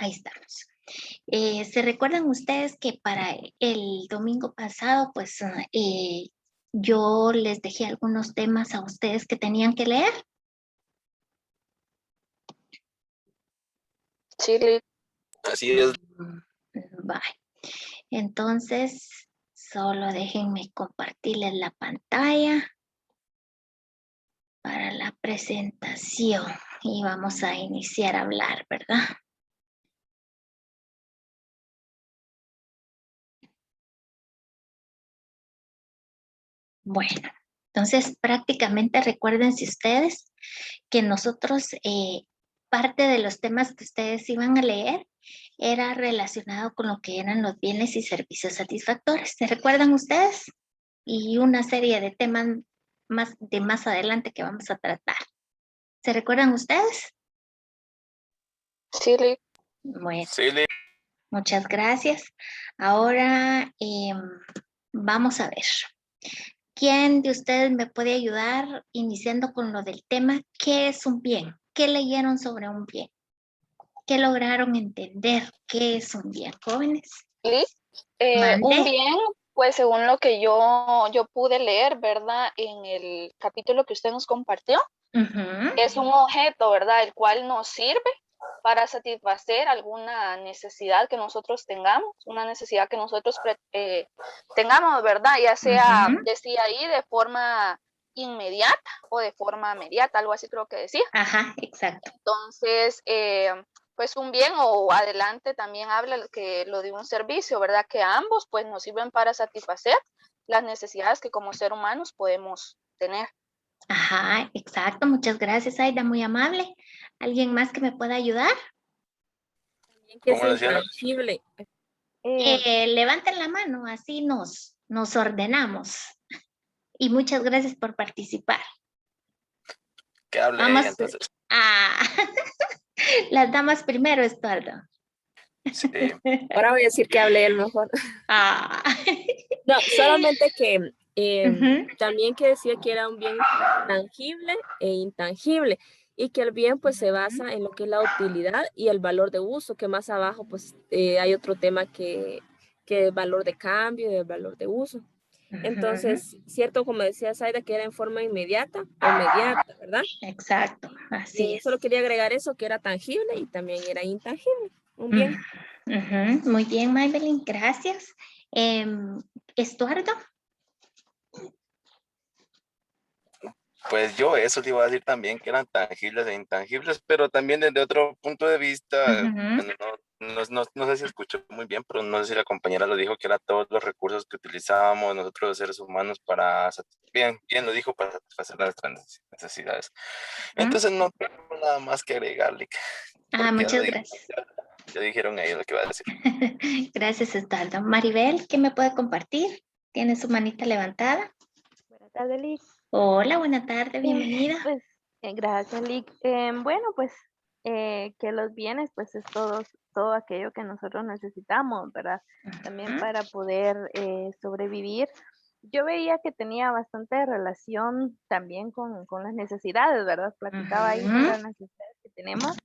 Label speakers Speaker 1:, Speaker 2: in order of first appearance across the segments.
Speaker 1: ahí estamos. ¿Se recuerdan ustedes que para el domingo pasado, pues yo les dejé algunos temas a ustedes que tenían que leer?
Speaker 2: Sí, Lick.
Speaker 3: Así es.
Speaker 1: Bye. Entonces, solo déjenme compartirles la pantalla para la presentación y vamos a iniciar a hablar, ¿verdad? Bueno, entonces prácticamente recuérdense ustedes que nosotros, parte de los temas que ustedes iban a leer era relacionado con lo que eran los bienes y servicios satisfactorios. ¿Se recuerdan ustedes? Y una serie de temas más adelante que vamos a tratar. ¿Se recuerdan ustedes?
Speaker 2: Sí, Lick.
Speaker 1: Bueno,
Speaker 3: Sí, Lick.
Speaker 1: muchas gracias. Ahora vamos a ver. ¿Quién de ustedes me puede ayudar iniciando con lo del tema? ¿Qué es un bien? ¿Qué leyeron sobre un bien? ¿Qué lograron entender? ¿Qué es un bien, jóvenes?
Speaker 2: Lick,
Speaker 1: Mande.
Speaker 2: un bien, pues según lo que yo pude leer, ¿verdad? En el capítulo que usted nos compartió, es un objeto, ¿verdad? El cual nos sirve para satisfacer alguna necesidad que nosotros tengamos, una necesidad que nosotros tengamos, ¿verdad? Ya sea, decía ahí, de forma inmediata o de forma mediata, algo así creo que decía.
Speaker 1: Ajá, exacto.
Speaker 2: Entonces, pues un bien o adelante también habla que lo de un servicio, ¿verdad? Que ambos pues nos sirven para satisfacer las necesidades que como ser humanos podemos tener.
Speaker 1: Ajá, exacto. Muchas gracias, Aida, muy amable. ¿Alguien más que me pueda ayudar?
Speaker 4: Que es
Speaker 3: ¿Cómo decía?
Speaker 4: intangible.
Speaker 1: Levanten la mano, así nos ordenamos. Y muchas gracias por participar.
Speaker 3: Que hable
Speaker 1: Vamos.
Speaker 3: ella, entonces.
Speaker 1: Las damas primero, Estuardo.
Speaker 3: Sí.
Speaker 4: Ahora voy a decir que hable él mejor. No, solamente que también que decía que era un bien tangible e intangible y que el bien pues se basa en lo que es la utilidad y el valor de uso, que más abajo pues hay otro tema que el valor de cambio y el valor de uso. Entonces, cierto, como decía Zaida, que era en forma inmediata o mediata, ¿verdad?
Speaker 1: Exacto, así es.
Speaker 4: Solo quería agregar eso, que era tangible y también era intangible, un bien.
Speaker 1: Muy bien, Maybelline, gracias. Estuardo.
Speaker 3: Pues yo eso le iba a decir también, que eran tangibles e intangibles, pero también desde otro punto de vista, bueno, no sé si escuchó muy bien, pero no sé si la compañera lo dijo, que era todos los recursos que utilizábamos nosotros los seres humanos para, bien lo dijo, para satisfacer nuestras necesidades. Entonces no tengo nada más que agregarle.
Speaker 1: Muchas gracias.
Speaker 3: Ya dijeron ellos lo que iba a decir.
Speaker 1: Gracias, Estuardo. Maribel, ¿qué me puede compartir? ¿Tiene su manita levantada?
Speaker 5: Buenas tardes, Lick.
Speaker 1: Hola, buena tarde, bienvenida.
Speaker 5: Pues, gracias, Lick. Bueno, pues que los bienes, pues es todo aquello que nosotros necesitamos, ¿verdad? También para poder sobrevivir. Yo veía que tenía bastante relación también con las necesidades, ¿verdad? Platicaba ahí de las necesidades que tenemos.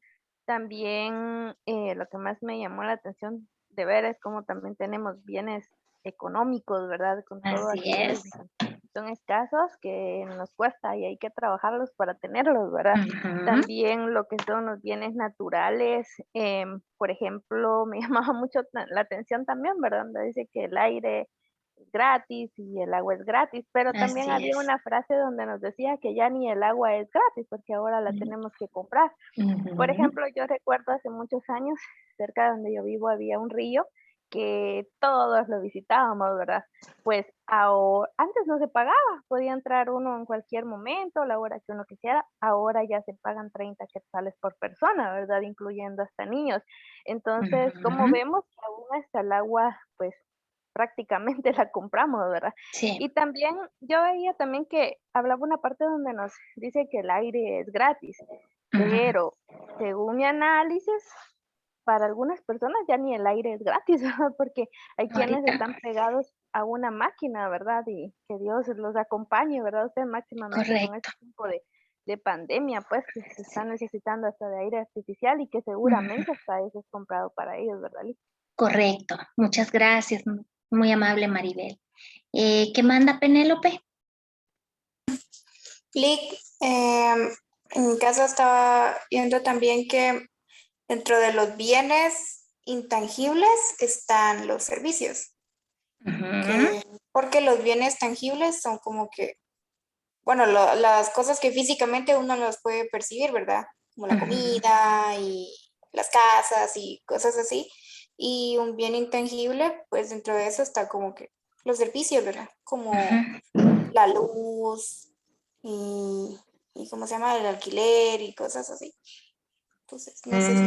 Speaker 5: También lo que más me llamó la atención de ver es cómo también tenemos bienes económicos, ¿verdad? Con todo
Speaker 1: Así
Speaker 5: aquellos
Speaker 1: es.
Speaker 5: son escasos que nos cuesta y hay que trabajarlos para tenerlos, ¿verdad? También lo que son los bienes naturales, por ejemplo, me llamaba mucho la atención también, ¿verdad? Donde dice que el aire es gratis y el agua es gratis, pero también
Speaker 1: Así
Speaker 5: había
Speaker 1: es.
Speaker 5: una frase donde nos decía que ya ni el agua es gratis porque ahora la tenemos que comprar. Por ejemplo, yo recuerdo hace muchos años, cerca de donde yo vivo había un río que todos lo visitábamos, ¿verdad? Pues antes no se pagaba, podía entrar uno en cualquier momento, la hora que uno quisiera, ahora ya se pagan 30 quetzales por persona, ¿verdad? Incluyendo hasta niños. Entonces, como vemos que aún hasta el agua, pues prácticamente la compramos, ¿verdad?
Speaker 1: Sí.
Speaker 5: Y también yo veía también que hablaba una parte donde nos dice que el aire es gratis, pero según mi análisis, para algunas personas ya ni el aire es gratis, ¿verdad? Porque hay quienes
Speaker 1: Ahorita.
Speaker 5: están pegados a una máquina, ¿verdad? Y que Dios los acompañe, ¿verdad? Ustedes máximamente con
Speaker 1: Correcto.
Speaker 5: este tipo de pandemia, pues, que se están necesitando hasta de aire artificial y que seguramente hasta eso es comprado para ellos, ¿verdad, Liz?
Speaker 1: Correcto. Muchas gracias. Muy amable, Maribel. ¿Qué manda Penélope?
Speaker 6: Lick, en mi caso estaba viendo también que dentro de los bienes intangibles están los servicios. Porque los bienes tangibles son como que, bueno, las cosas que físicamente uno las puede percibir, ¿verdad? Como la comida y las casas y cosas así. Y un bien intangible, pues dentro de eso está como que los servicios, ¿verdad? Como la luz y ¿cómo se llama? El alquiler y cosas así. Entonces, no sé si...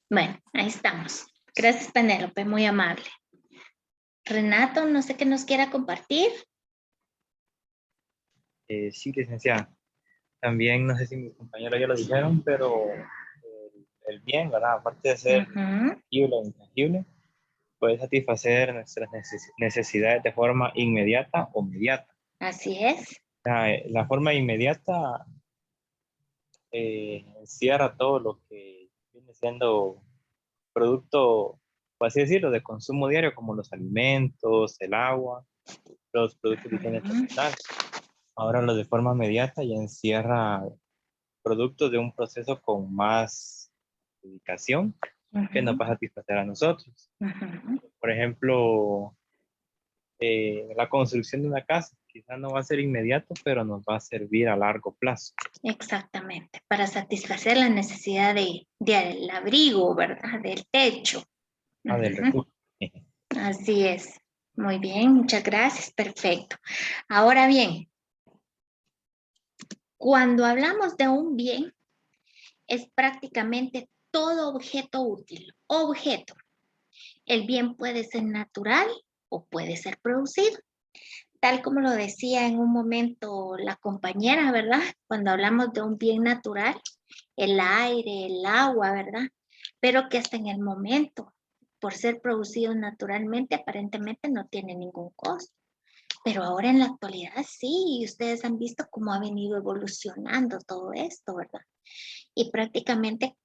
Speaker 1: Bueno, ahí estamos. Gracias, Penélope, muy amable. Renato, no sé qué nos quiera compartir.
Speaker 7: Sí, licenciada. También, no sé si mis compañeros ya lo dijeron, pero el bien, ¿verdad? Aparte de ser tangible o intangible, puede satisfacer nuestras necesidades de forma inmediata o mediata.
Speaker 1: Así es.
Speaker 7: La forma inmediata encierra todo lo que viene siendo producto, por así decirlo, de consumo diario, como los alimentos, el agua, los productos de higiene personal. Ahora lo de forma inmediata ya encierra productos de un proceso con más dedicación que nos va a satisfacer a nosotros. Por ejemplo, la construcción de una casa quizás no va a ser inmediato, pero nos va a servir a largo plazo.
Speaker 1: Exactamente, para satisfacer la necesidad del abrigo, ¿verdad? Del techo.
Speaker 7: Del refugio.
Speaker 1: Así es. Muy bien, muchas gracias, perfecto. Ahora bien, cuando hablamos de un bien, es prácticamente todo objeto útil. Objeto. El bien puede ser natural o puede ser producido. Tal como lo decía en un momento la compañera, ¿verdad? Cuando hablamos de un bien natural, el aire, el agua, ¿verdad? Pero que hasta en el momento, por ser producido naturalmente, aparentemente no tiene ningún costo. Pero ahora en la actualidad sí, y ustedes han visto cómo ha venido evolucionando todo esto, ¿verdad? Y prácticamente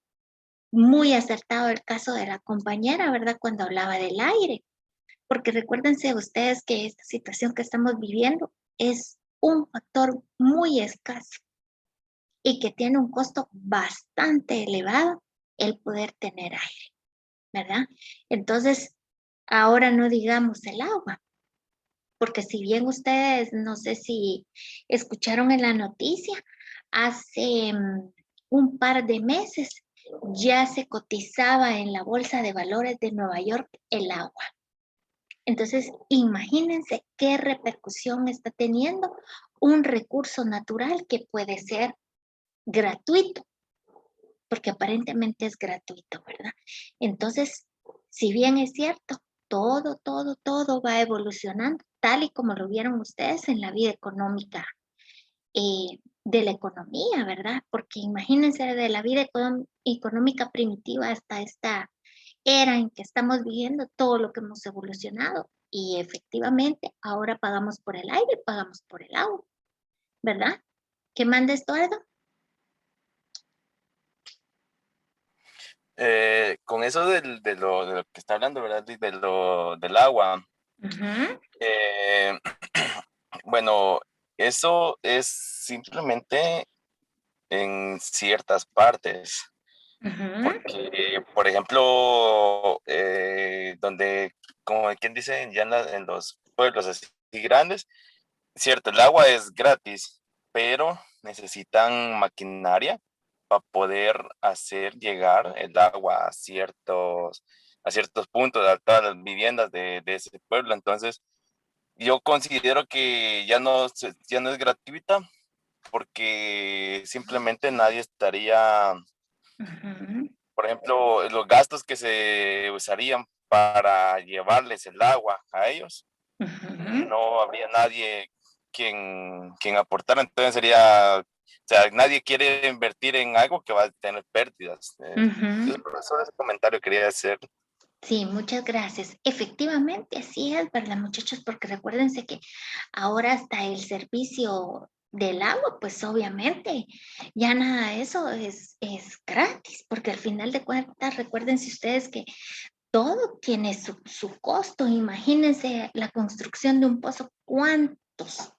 Speaker 1: muy acertado el caso de la compañera, ¿verdad? Cuando hablaba del aire. Porque recuérdense ustedes que esta situación que estamos viviendo es un factor muy escaso y que tiene un costo bastante elevado el poder tener aire, ¿verdad? Entonces, ahora no digamos el agua, porque si bien ustedes, no sé si escucharon en la noticia, hace un par de meses ya se cotizaba en la Bolsa de Valores de Nueva York el agua. Entonces, imagínense qué repercusión está teniendo un recurso natural que puede ser gratuito, porque aparentemente es gratuito, ¿verdad? Entonces, si bien es cierto, todo va evolucionando, tal y como lo vieron ustedes en la vida económica de la economía, ¿verdad? Porque imagínense de la vida económica primitiva hasta esta era en que estamos viviendo, todo lo que hemos evolucionado. Y efectivamente, ahora pagamos por el aire, pagamos por el agua, ¿verdad? ¿Qué manda Estuardo?
Speaker 3: Con eso de lo que está hablando, ¿verdad? Del agua. Bueno, eso es simplemente en ciertas partes. Porque, por ejemplo, donde, como quien dice, ya en los pueblos así grandes, cierto, el agua es gratis, pero necesitan maquinaria para poder hacer llegar el agua a ciertos puntos, a todas las viviendas de ese pueblo. Entonces, yo considero que ya no es gratuita porque simplemente nadie estaría, por ejemplo, los gastos que se usarían para llevarles el agua a ellos, no habría nadie quien aportara. Entonces sería, o sea, nadie quiere invertir en algo que va a tener pérdidas. Entonces, por eso ese comentario quería hacer.
Speaker 1: Sí, muchas gracias. Efectivamente, así es, ¿verdad, muchachos? Porque recuérdense que ahora hasta el servicio del agua, pues obviamente ya nada de eso es gratis, porque al final de cuentas, recuérdense ustedes que todo tiene su costo. Imagínense la construcción de un pozo, ¿cuántos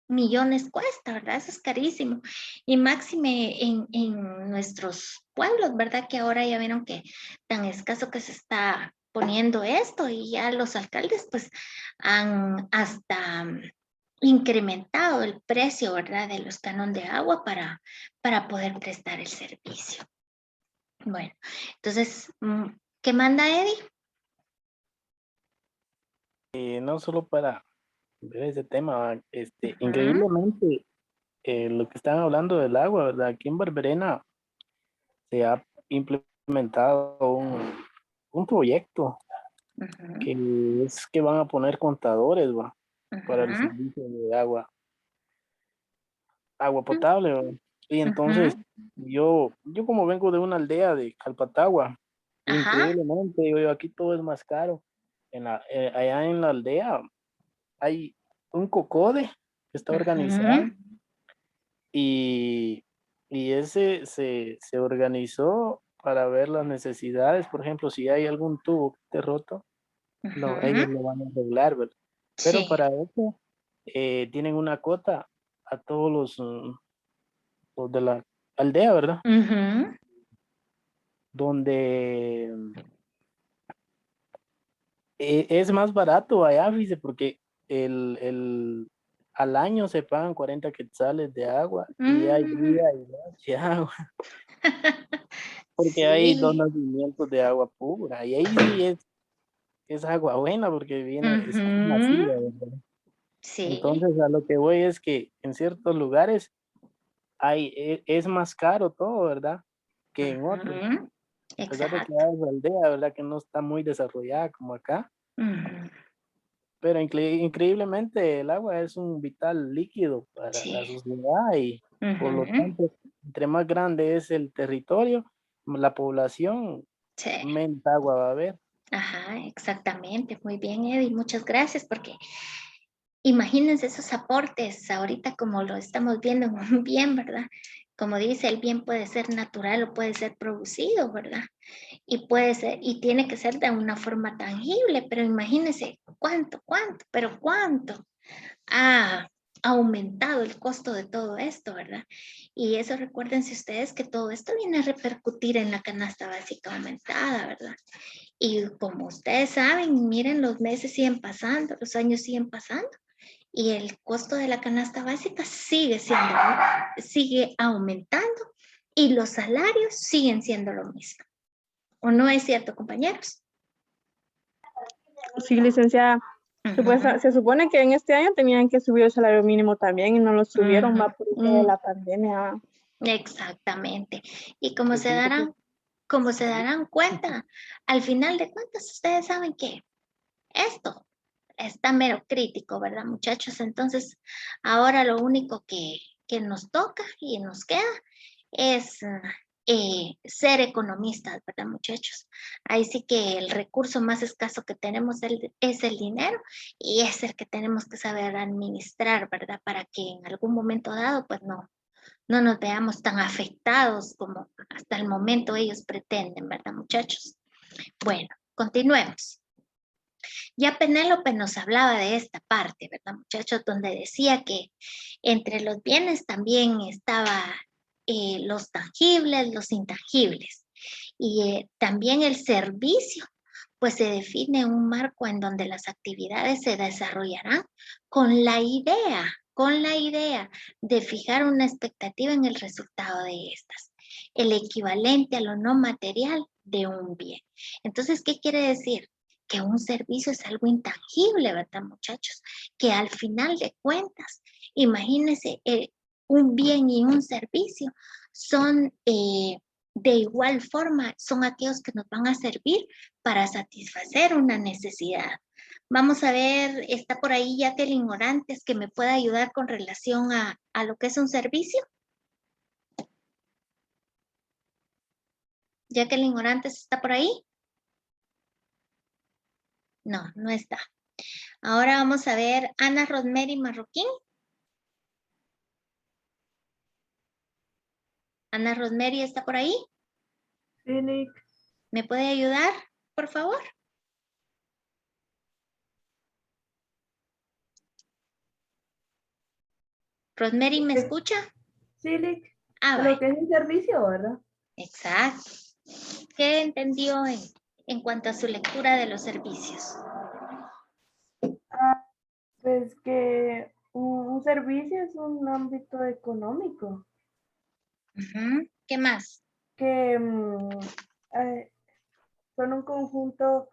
Speaker 1: millones cuesta, verdad? Eso es carísimo. Y máxime en nuestros pueblos, ¿verdad? Que ahora ya vieron que tan escaso que se está poniendo esto y ya los alcaldes pues han hasta incrementado el precio, ¿verdad? De los canon de agua para poder prestar el servicio. Bueno, entonces, ¿qué manda Eddie?
Speaker 8: No solo para ver ese tema, increíblemente lo que están hablando del agua, ¿verdad? Aquí en Barberena se ha implementado un proyecto que es que van a poner contadores, ¿va? Para el servicio de agua potable, ¿va? Y entonces yo como vengo de una aldea de Calpatagua, increíblemente, yo aquí todo es más caro. Allá en la aldea hay un COCODE que está organizado y ese se organizó para ver las necesidades. Por ejemplo, si hay algún tubo que esté roto, ellos lo van a arreglar, ¿verdad? Pero para eso tienen una cuota a todos los de la aldea, ¿verdad? Donde es más barato allá, fíjese, porque al año se pagan 40 quetzales de agua y hay día y noche agua, porque hay dos nacimientos de agua pura y ahí sí es agua buena porque viene, es nacida, ¿verdad? Entonces a lo que voy es que en ciertos lugares es más caro todo, ¿verdad? Que en otros. A pesar de que hay aldea, ¿verdad? Que no está muy desarrollada como acá. Pero increíblemente el agua es un vital líquido para la sociedad y por lo tanto, entre más grande es el territorio, la población, menos agua va a haber.
Speaker 1: Ajá, exactamente. Muy bien, Eddie. Muchas gracias porque imagínense esos aportes ahorita como lo estamos viendo en un bien, ¿verdad? Como dice, el bien puede ser natural o puede ser producido, ¿verdad? Y puede ser, y tiene que ser de una forma tangible, pero imagínense pero cuánto ha aumentado el costo de todo esto, ¿verdad? Y eso recuérdense ustedes que todo esto viene a repercutir en la canasta básica aumentada, ¿verdad? Y como ustedes saben, miren, los meses siguen pasando, los años siguen pasando y el costo de la canasta básica sigue aumentando y los salarios siguen siendo lo mismo. ¿O no es cierto, compañeros?
Speaker 9: Sí, licenciada. Se supone que en este año tenían que subir el salario mínimo también y no lo subieron, va por la pandemia.
Speaker 1: Exactamente. Y como se darán cuenta, al final de cuentas, ustedes saben que esto está mero crítico, ¿verdad, muchachos? Entonces, ahora lo único que nos toca y nos queda es ser economistas, ¿verdad, muchachos? Ahí sí que el recurso más escaso que tenemos es el dinero y es el que tenemos que saber administrar, ¿verdad? Para que en algún momento dado, pues no nos veamos tan afectados como hasta el momento ellos pretenden, ¿verdad, muchachos? Bueno, continuemos. Ya Penélope nos hablaba de esta parte, ¿verdad, muchachos? Donde decía que entre los bienes también estaba los tangibles, los intangibles. Y también el servicio, pues se define un marco en donde las actividades se desarrollarán con la idea de fijar una expectativa en el resultado de estas, el equivalente a lo no material de un bien. Entonces, ¿qué quiere decir? Que un servicio es algo intangible, ¿verdad, muchachos? Que al final de cuentas, imagínense, un bien y un servicio son de igual forma, son aquellos que nos van a servir para satisfacer una necesidad. Vamos a ver, está por ahí Jacqueline Orantes que me pueda ayudar con relación a lo que es un servicio. Jacqueline Orantes, ¿está por ahí? No, no está. Ahora vamos a ver Ana Rosemary Marroquín. Ana Rosemary, ¿está por ahí?
Speaker 9: Sí, Nick.
Speaker 1: ¿Me puede ayudar, por favor? Rosemary, ¿me escucha?
Speaker 9: Sí, Nick.
Speaker 1: Ah,
Speaker 9: Lo que es un servicio, ¿verdad?
Speaker 1: Exacto. ¿Qué entendió en cuanto a su lectura de los servicios?
Speaker 9: Pues que un servicio es un ámbito económico.
Speaker 1: ¿Qué más?
Speaker 9: Que son un conjunto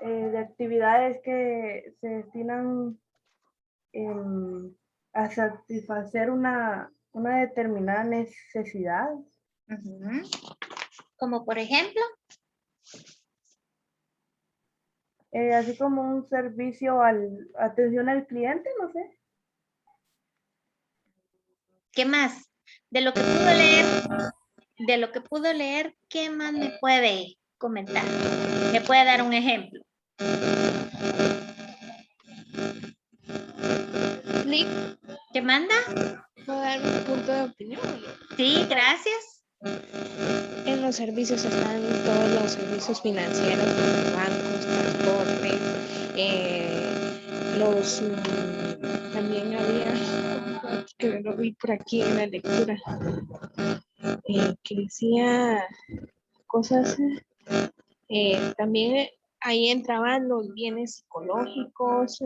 Speaker 9: de actividades que se destinan a satisfacer una determinada necesidad.
Speaker 1: Como por ejemplo.
Speaker 9: Así como un servicio atención al cliente, no sé.
Speaker 1: ¿Qué más? De lo que pudo leer, ¿qué más me puede comentar? ¿Me puede dar un ejemplo?
Speaker 10: Nick,
Speaker 1: ¿Qué manda?
Speaker 10: ¿puedo dar un punto de opinión?
Speaker 1: Sí, gracias.
Speaker 10: En los servicios están todos los servicios financieros, como bancos, transporte, también había, que lo vi por aquí en la lectura, que decía cosas, también ahí entraban los bienes psicológicos,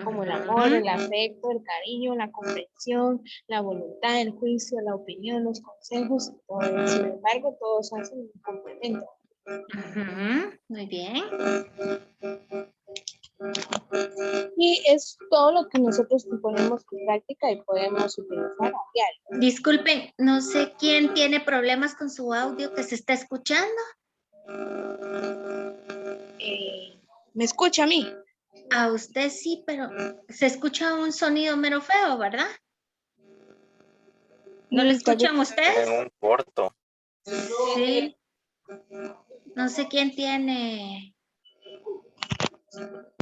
Speaker 10: como el amor, el afecto, el cariño, la comprensión, la voluntad, el juicio, la opinión, los consejos, todo eso. Sin embargo, todos hacen un complemento.
Speaker 1: Muy bien.
Speaker 10: Y es todo lo que nosotros ponemos en práctica y podemos utilizar a diario.
Speaker 1: Disculpen, no sé quién tiene problemas con su audio que se está escuchando.
Speaker 10: ¿Me escucha a mí?
Speaker 1: A usted sí, pero se escucha un sonido mero feo, ¿verdad? ¿No lo escuchan ustedes?
Speaker 3: En un corto.
Speaker 1: Sí. No sé quién tiene.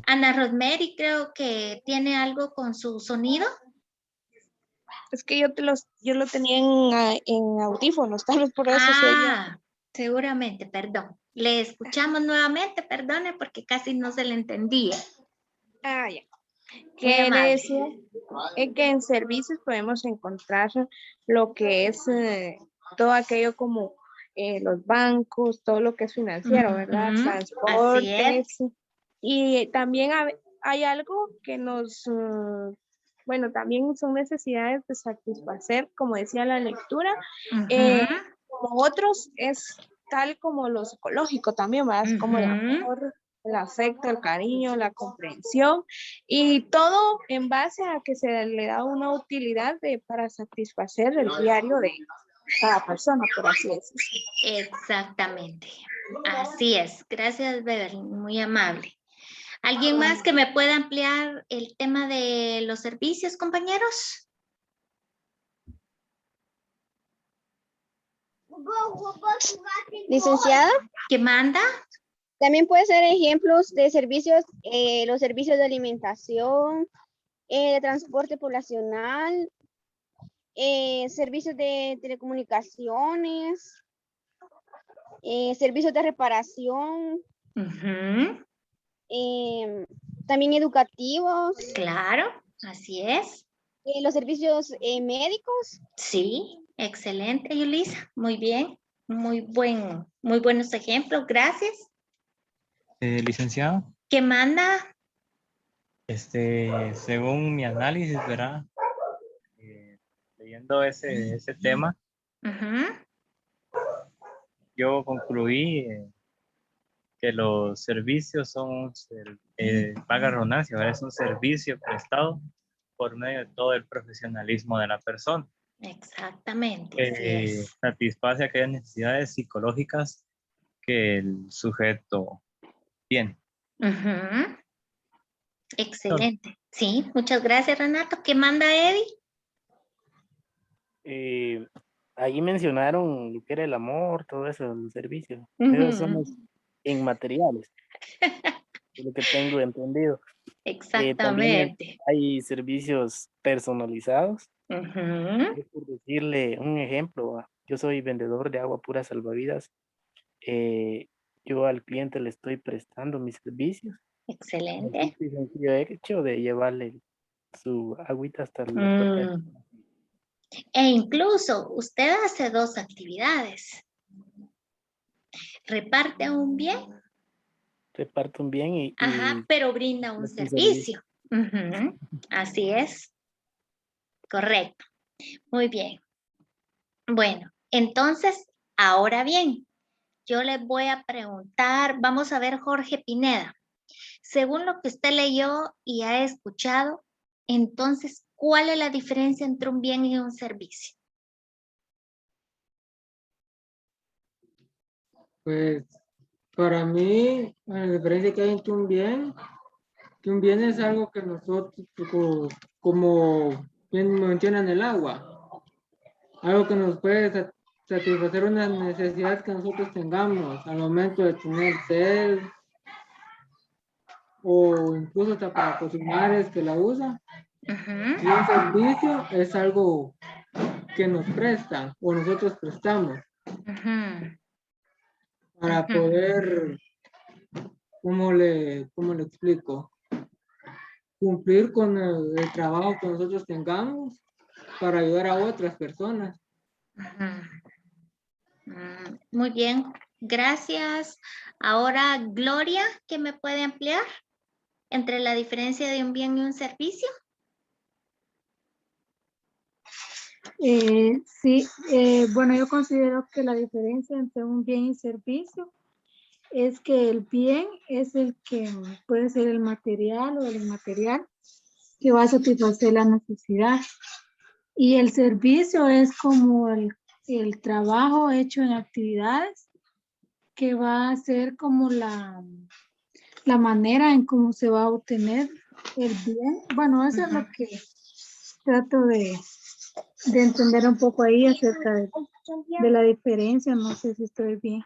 Speaker 1: Ana Rosemary creo que tiene algo con su sonido.
Speaker 10: Es que yo lo tenía en audífonos, tal vez por eso se oía.
Speaker 1: Seguramente, perdón. Le escuchamos nuevamente, perdone, porque casi no se le entendía.
Speaker 10: Ya. Que le decía que en servicios podemos encontrar lo que es todo aquello como los bancos, todo lo que es financiero, ¿verdad? Transportes. Y también hay algo que también son necesidades de satisfacer, como decía la lectura. Como otros es tal como lo psicológico también, ¿verdad? Como el amor, el afecto, el cariño, la comprensión y todo en base a que se le da una utilidad para satisfacer el diario de cada persona, por así decirlo.
Speaker 1: Exactamente. Así es. Gracias, Beverly. Muy amable. ¿Alguien más que me pueda ampliar el tema de los servicios, compañeros?
Speaker 11: Licenciada.
Speaker 1: ¿Qué manda?
Speaker 11: También puede ser ejemplos de servicios, los servicios de alimentación, de transporte poblacional, servicios de telecomunicaciones, servicios de reparación, también educativos.
Speaker 1: Claro, así es.
Speaker 11: Los servicios médicos.
Speaker 1: Sí, excelente, Yulisa. Muy bien, muy buenos ejemplos. Gracias.
Speaker 7: Licenciado.
Speaker 1: ¿Qué manda?
Speaker 7: Según mi análisis, ¿verdad? Leyendo ese tema, yo concluí que los servicios son, paga redundancia, ¿verdad? Es un servicio prestado por medio de todo el profesionalismo de la persona.
Speaker 1: Exactamente.
Speaker 7: Satisface aquellas necesidades psicológicas que el sujeto tiene.
Speaker 1: Excelente. Sí, muchas gracias, Renato. ¿Qué manda Eddie?
Speaker 8: Ahí mencionaron lo que era el amor, todo eso, los servicios. Esos son los inmateriales, de lo que tengo entendido.
Speaker 1: Exactamente.
Speaker 8: Hay servicios personalizados. Por decirle un ejemplo, yo soy vendedor de agua pura salvavidas. Yo al cliente le estoy prestando mis servicios.
Speaker 1: Excelente.
Speaker 8: Y sencillo hecho de llevarle su agüita hasta la puerta.
Speaker 1: E incluso usted hace 2 actividades. Reparte un bien.
Speaker 8: Reparte un bien y
Speaker 1: pero brinda un servicio. Así es. Correcto. Muy bien. Bueno, entonces, ahora bien, yo les voy a preguntar, vamos a ver Jorge Pineda. Según lo que usted leyó y ha escuchado, entonces, ¿cuál es la diferencia entre un bien y un servicio?
Speaker 12: Pues, para mí, la diferencia que hay entre que un bien es algo que nosotros, como bien mencionan el agua, algo que nos puede satisfacer una necesidad que nosotros tengamos al momento de tener sed, o incluso hasta para cocinar es que la usa. Y un servicio es algo que nos prestan o nosotros prestamos para poder, ¿cómo le explico? Cumplir con el trabajo que nosotros tengamos para ayudar a otras personas.
Speaker 1: Muy bien, gracias. Ahora, Gloria, ¿qué me puede ampliar entre la diferencia de un bien y un servicio?
Speaker 13: Sí, bueno, yo considero que la diferencia entre un bien y servicio es que el bien es el que puede ser el material o el inmaterial que va a satisfacer la necesidad, y el servicio es como el trabajo hecho en actividades que va a ser como la manera en cómo se va a obtener el bien. Bueno, eso es lo que trato de entender un poco ahí acerca de la diferencia. No sé si estoy bien.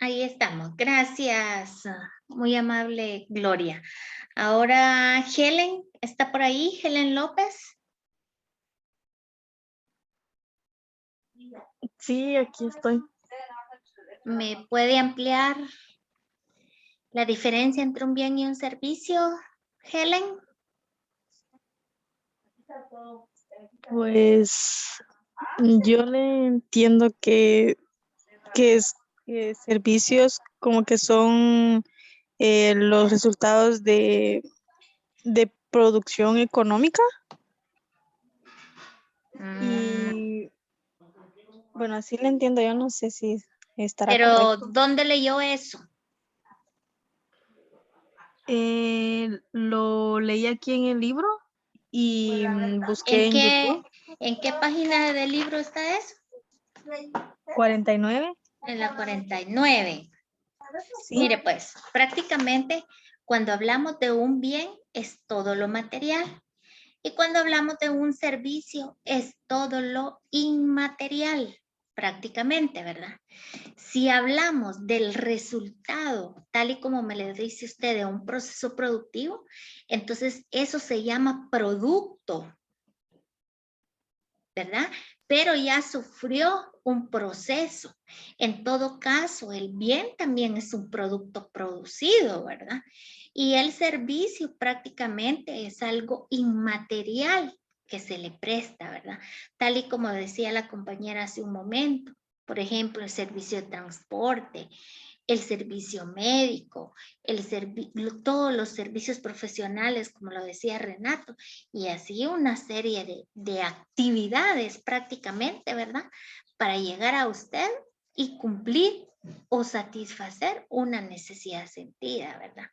Speaker 1: Ahí estamos. Gracias. Muy amable, Gloria. Ahora, Helen, ¿está por ahí? Helen López.
Speaker 9: Sí, aquí estoy.
Speaker 1: ¿Me puede ampliar la diferencia entre un bien y un servicio, Helen?
Speaker 9: Pues yo le entiendo que servicios como que son los resultados de producción económica. Y bueno, así le entiendo, yo no sé si estará correcto.
Speaker 1: Pero, ¿dónde leyó eso?
Speaker 9: Lo leí aquí en el libro y busqué en YouTube.
Speaker 1: ¿En qué página del libro está eso?
Speaker 9: 49.
Speaker 1: En la 49. Sí. Mire, pues, prácticamente cuando hablamos de un bien es todo lo material. Y cuando hablamos de un servicio es todo lo inmaterial, prácticamente, ¿verdad? Si hablamos del resultado, tal y como me le dice usted, de un proceso productivo, entonces eso se llama producto, ¿verdad? Pero ya sufrió un proceso. En todo caso, el bien también es un producto producido, ¿verdad? Y el servicio prácticamente es algo inmaterial que se le presta, ¿verdad? Tal y como decía la compañera hace un momento. Por ejemplo, el servicio de transporte, el servicio médico, todos los servicios profesionales, como lo decía Renato, y así una serie de actividades prácticamente, ¿verdad? Para llegar a usted y cumplir o satisfacer una necesidad sentida, ¿verdad?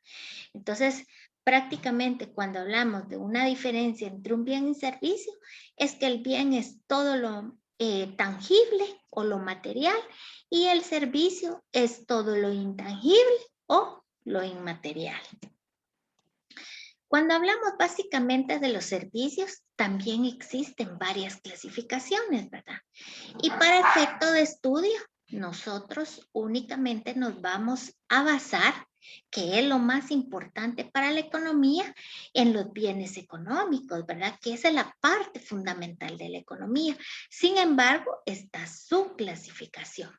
Speaker 1: Entonces, prácticamente cuando hablamos de una diferencia entre un bien y servicio, es que el bien es todo lo tangible o lo material, y el servicio es todo lo intangible o lo inmaterial. Cuando hablamos básicamente de los servicios, también existen varias clasificaciones, ¿verdad? Y para efecto de estudio, nosotros únicamente nos vamos a basar que es lo más importante para la economía, en los bienes económicos, ¿verdad? Que esa es la parte fundamental de la economía. Sin embargo, está su clasificación.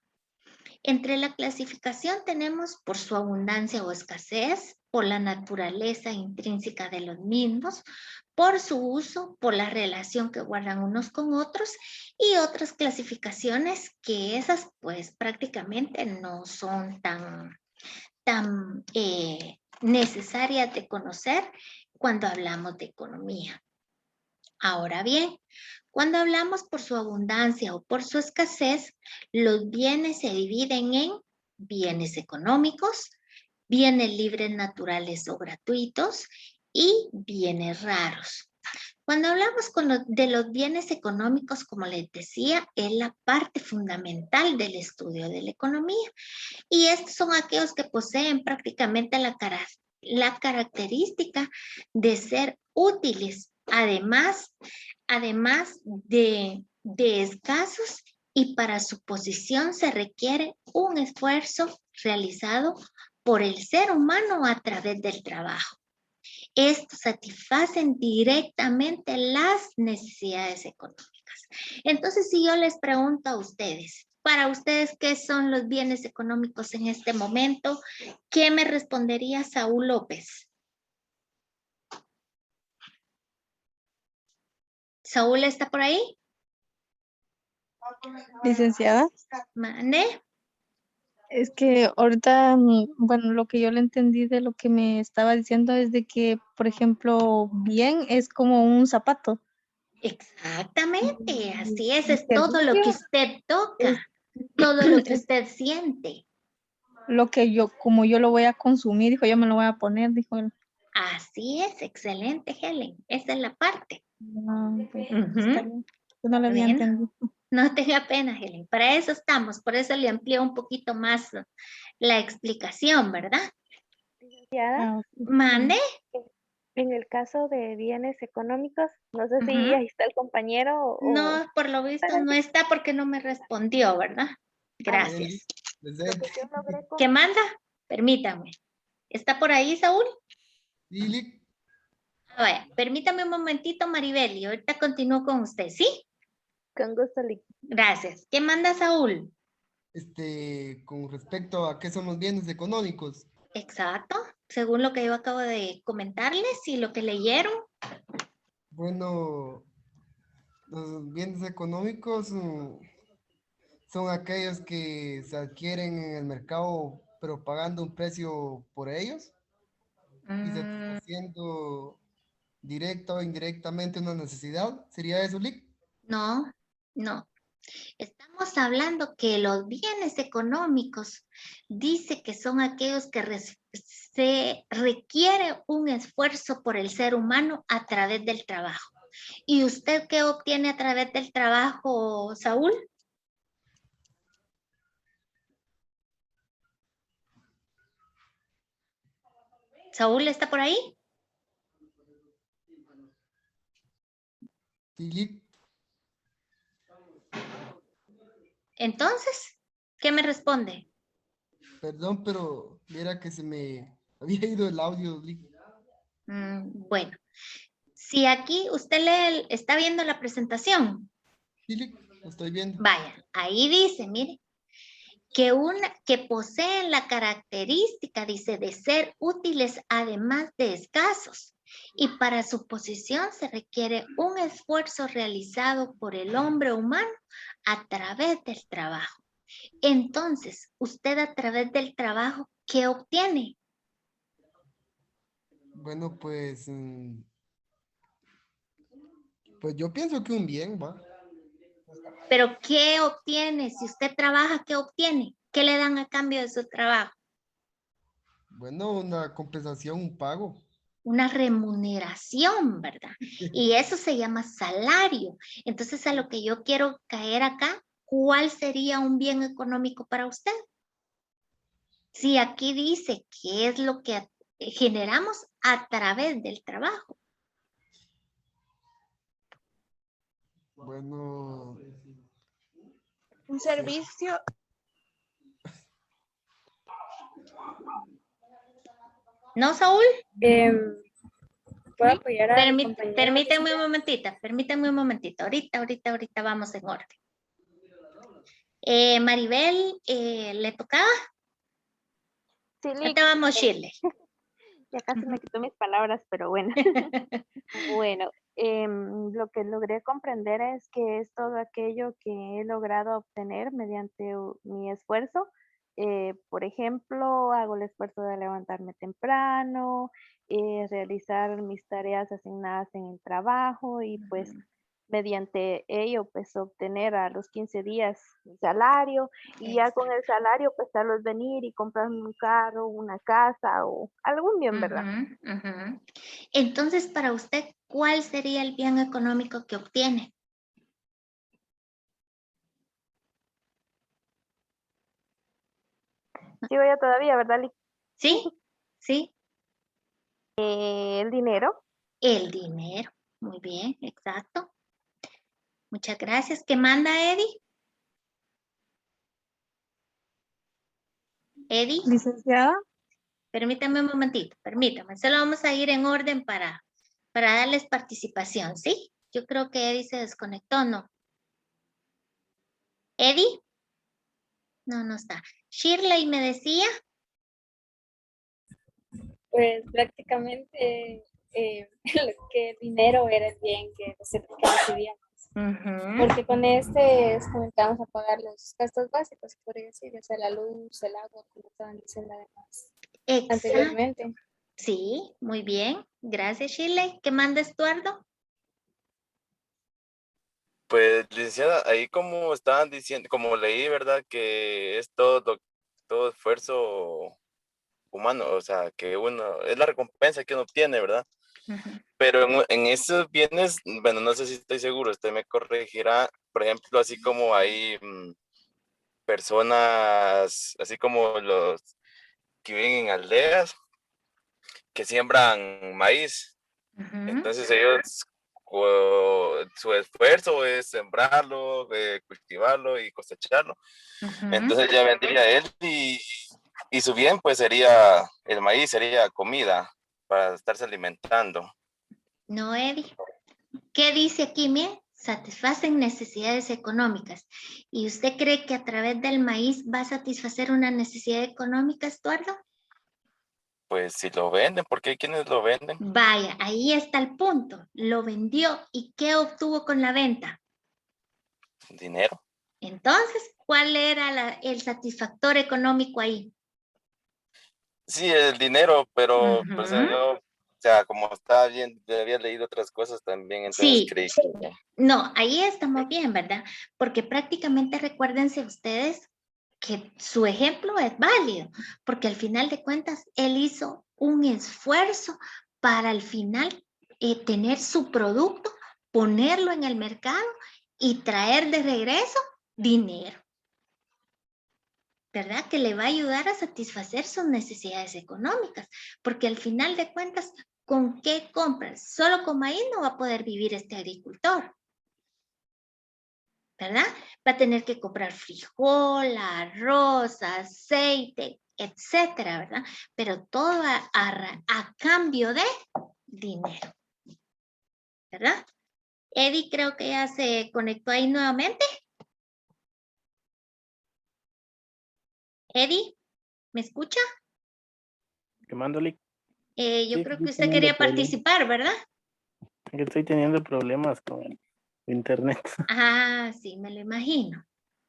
Speaker 1: Entre la clasificación tenemos por su abundancia o escasez, por la naturaleza intrínseca de los mismos, por su uso, por la relación que guardan unos con otros y otras clasificaciones que esas pues prácticamente no son tan necesarias de conocer cuando hablamos de economía. Ahora bien, cuando hablamos por su abundancia o por su escasez, los bienes se dividen en bienes económicos, bienes libres naturales o gratuitos y bienes raros. Cuando hablamos de los bienes económicos, como les decía, es la parte fundamental del estudio de la economía. Y estos son aquellos que poseen prácticamente la característica de ser útiles, además de escasos, y para su posición se requiere un esfuerzo realizado por el ser humano a través del trabajo. Estos satisfacen directamente las necesidades económicas. Entonces, si yo les pregunto a ustedes, para ustedes, ¿qué son los bienes económicos en este momento? ¿Qué me respondería Saúl López? ¿Saúl está por ahí?
Speaker 9: Licenciada.
Speaker 1: ¿Mande?
Speaker 9: Es que ahorita, bueno, lo que yo le entendí de lo que me estaba diciendo es de que, por ejemplo, bien es como un zapato.
Speaker 1: Exactamente, así es todo lo que usted toca, todo lo que usted siente.
Speaker 9: Lo que como yo lo voy a consumir, dijo, yo me lo voy a poner, dijo él.
Speaker 1: Así es, excelente, Helen, esa es la parte.
Speaker 9: Está bien. Yo no lo había entendido.
Speaker 1: No tenga pena, Helen, para eso estamos, por eso le amplió un poquito más la explicación, ¿verdad? ¿Mande?
Speaker 5: En el caso de bienes económicos, no sé si ahí está el compañero o...
Speaker 1: No, por lo visto no está porque no me respondió, ¿verdad? Gracias. ¿Qué manda? Permítame. ¿Está por ahí, Saúl?
Speaker 14: Sí.
Speaker 1: A ver, permítame un momentito, Maribel, y ahorita continúo con usted, ¿sí?
Speaker 5: Con gusto, Lick.
Speaker 1: Gracias. ¿Qué manda Saúl?
Speaker 14: Con respecto a qué son los bienes económicos.
Speaker 1: Exacto, según lo que yo acabo de comentarles y lo que leyeron.
Speaker 14: Bueno, los bienes económicos son aquellos que se adquieren en el mercado, pero pagando un precio por ellos y satisfaciendo directa o indirectamente una necesidad. ¿Sería eso, Lick?
Speaker 1: No. Estamos hablando que los bienes económicos dice que son aquellos que se requiere un esfuerzo por el ser humano a través del trabajo. ¿Y usted qué obtiene a través del trabajo, Saúl? ¿Saúl está por ahí?
Speaker 14: Sí.
Speaker 1: Entonces, ¿qué me responde?
Speaker 14: Perdón, pero mira que se me había ido el audio.
Speaker 1: Bueno, si aquí usted está viendo la presentación.
Speaker 14: Sí, lo estoy viendo.
Speaker 1: Vaya, ahí dice, mire, que poseen la característica, dice, de ser útiles además de escasos. Y para su posición se requiere un esfuerzo realizado por el hombre humano a través del trabajo. Entonces, usted a través del trabajo, ¿qué obtiene?
Speaker 14: Bueno, pues yo pienso que un bien, ¿va?
Speaker 1: Pero ¿qué obtiene? Si usted trabaja, ¿qué obtiene? ¿Qué le dan a cambio de su trabajo?
Speaker 14: Bueno, una compensación, un pago.
Speaker 1: Una remuneración, ¿verdad? Y eso se llama salario. Entonces, a lo que yo quiero caer acá, ¿cuál sería un bien económico para usted? Si aquí dice qué es lo que generamos a través del trabajo.
Speaker 14: Bueno.
Speaker 10: Un servicio.
Speaker 1: ¿No, Saúl?
Speaker 4: ¿Puedo apoyar a mi compañera?
Speaker 1: Permítame un momentito. Ahorita vamos en orden. Maribel, ¿le tocaba?
Speaker 5: Sí,
Speaker 1: Ahorita vamos, Shirley.
Speaker 5: Ya casi me quitó mis palabras, pero bueno. Bueno, lo que logré comprender es que es todo aquello que he logrado obtener mediante mi esfuerzo. Por ejemplo, hago el esfuerzo de levantarme temprano, realizar mis tareas asignadas en el trabajo y pues mediante ello pues obtener a los 15 días mi salario y ya con el salario pues tal vez venir y comprarme un carro, una casa o algún bien, ¿verdad?
Speaker 1: Entonces, para usted, ¿cuál sería el bien económico que obtiene?
Speaker 5: Sigo yo todavía, ¿verdad, Lick?
Speaker 1: Sí.
Speaker 5: El dinero.
Speaker 1: El dinero, muy bien, exacto. Muchas gracias. ¿Qué manda, Eddie? Eddie.
Speaker 13: Licenciada.
Speaker 1: Permítame un momentito, Solo vamos a ir en orden para darles participación, ¿sí? Yo creo que Eddie se desconectó, ¿no? ¿Eddie? No está. Shirley me decía.
Speaker 4: Pues prácticamente que el dinero era el bien que recibíamos. Porque con comenzamos a pagar los gastos básicos, por decir, o sea, la luz, el agua, como estaban diciendo además anteriormente.
Speaker 1: Sí, muy bien. Gracias, Shirley. ¿Qué manda, Estuardo?
Speaker 3: Pues, licenciada, ahí como estaban diciendo, como leí, ¿verdad? Que es todo esfuerzo humano, o sea, que uno, es la recompensa que uno obtiene, ¿verdad? Pero en esos bienes, bueno, no sé si estoy seguro, usted me corregirá, por ejemplo, así como hay personas, así como los que viven en aldeas, que siembran maíz. Entonces ellos, su esfuerzo es sembrarlo, cultivarlo y cosecharlo. Entonces ya vendría él y su bien pues sería, el maíz sería comida para estarse alimentando.
Speaker 1: No, Eddie. ¿Qué dice aquí? Mire, satisfacen necesidades económicas. ¿Y usted cree que a través del maíz va a satisfacer una necesidad económica, Estuardo?
Speaker 3: Pues si lo venden, porque hay quienes lo venden.
Speaker 1: Vaya, ahí está el punto. Lo vendió y ¿qué obtuvo con la venta?
Speaker 3: Dinero.
Speaker 1: Entonces, ¿cuál era el satisfactor económico ahí?
Speaker 3: Sí, el dinero, pero pues yo, o sea, como estaba bien, había leído otras cosas también, entonces creí que...
Speaker 1: No, ahí estamos bien, ¿verdad? Porque prácticamente recuérdense ustedes que su ejemplo es válido, porque al final de cuentas él hizo un esfuerzo para al final tener su producto, ponerlo en el mercado y traer de regreso dinero, ¿verdad? Que le va a ayudar a satisfacer sus necesidades económicas, porque al final de cuentas, ¿con qué compras? Solo con maíz no va a poder vivir este agricultor, ¿verdad? Va a tener que comprar frijol, arroz, aceite, etcétera, ¿verdad? Pero todo a cambio de dinero, ¿verdad? Eddie creo que ya se conectó ahí nuevamente. Eddie, ¿me escucha?
Speaker 8: ¿Qué mando, Lick?
Speaker 1: Yo creo que usted quería participar, ¿verdad?
Speaker 8: Yo estoy teniendo problemas con el internet.
Speaker 1: Ah, sí, me lo imagino.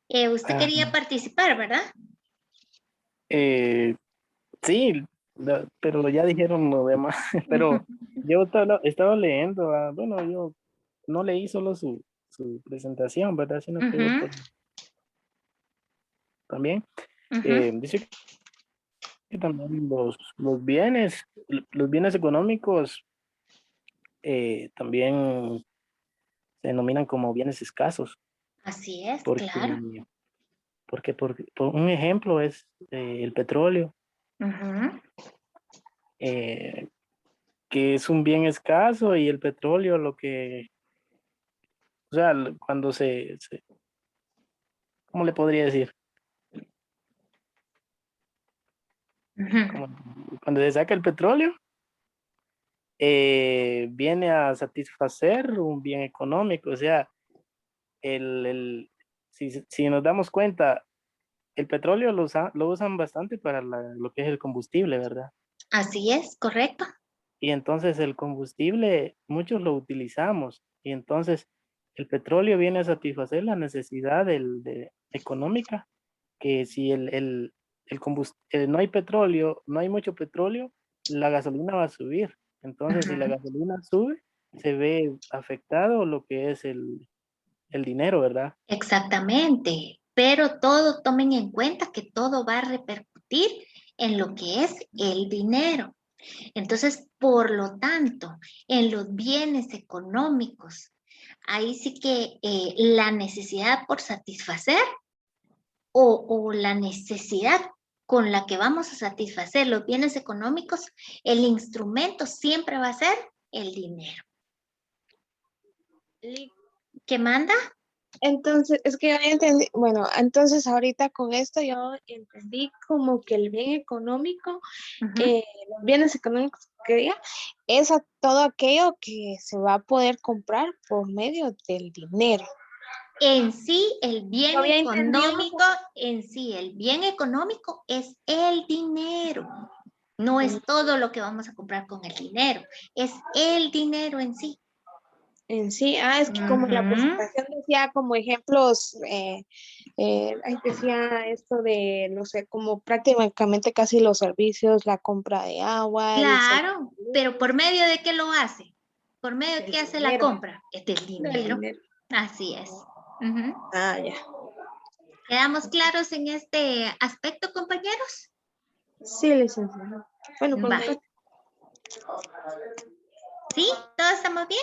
Speaker 1: Usted quería participar, ¿verdad?
Speaker 8: Sí, pero ya dijeron lo demás. Pero yo estaba leyendo, bueno, yo no leí solo su presentación, ¿verdad? Sino que yo también dice que también los bienes económicos también se denominan como bienes escasos.
Speaker 1: Así es,
Speaker 8: claro. Porque por un ejemplo es el petróleo, que es un bien escaso, y el petróleo o sea, cuando ¿cómo le podría decir? cuando se saca el petróleo, viene a satisfacer un bien económico. O sea, si nos damos cuenta, el petróleo lo usan bastante para lo que es el combustible, ¿verdad?
Speaker 1: Así es, correcto.
Speaker 8: Y entonces el combustible, muchos lo utilizamos. Y entonces el petróleo viene a satisfacer la necesidad económica, que si no hay petróleo, no hay mucho petróleo, la gasolina va a subir. Entonces, si la gasolina sube, se ve afectado lo que es el dinero, ¿verdad?
Speaker 1: Exactamente, pero tomen en cuenta que todo va a repercutir en lo que es el dinero. Entonces, por lo tanto, en los bienes económicos, ahí sí que la necesidad por satisfacer o la necesidad con la que vamos a satisfacer los bienes económicos, el instrumento siempre va a ser el dinero. ¿Qué manda?
Speaker 10: Entonces, es que yo entendí, bueno, entonces ahorita con esto yo entendí como que el bien económico, los bienes económicos que diga, es todo aquello que se va a poder comprar por medio del dinero.
Speaker 1: En sí, el bien económico, es el dinero. No es todo lo que vamos a comprar con el dinero, es el dinero en sí.
Speaker 10: En sí, es que como la presentación decía como ejemplos, decía esto de, no sé, como prácticamente casi los servicios, la compra de agua.
Speaker 1: Claro, pero ¿por medio de qué lo hace? ¿Por medio de qué hace la compra? Es del dinero. Así es.
Speaker 10: Ya.
Speaker 1: ¿Quedamos claros en este aspecto, compañeros?
Speaker 10: Sí, licenciada. Bueno, pues.
Speaker 1: ¿Sí? ¿Todos estamos bien?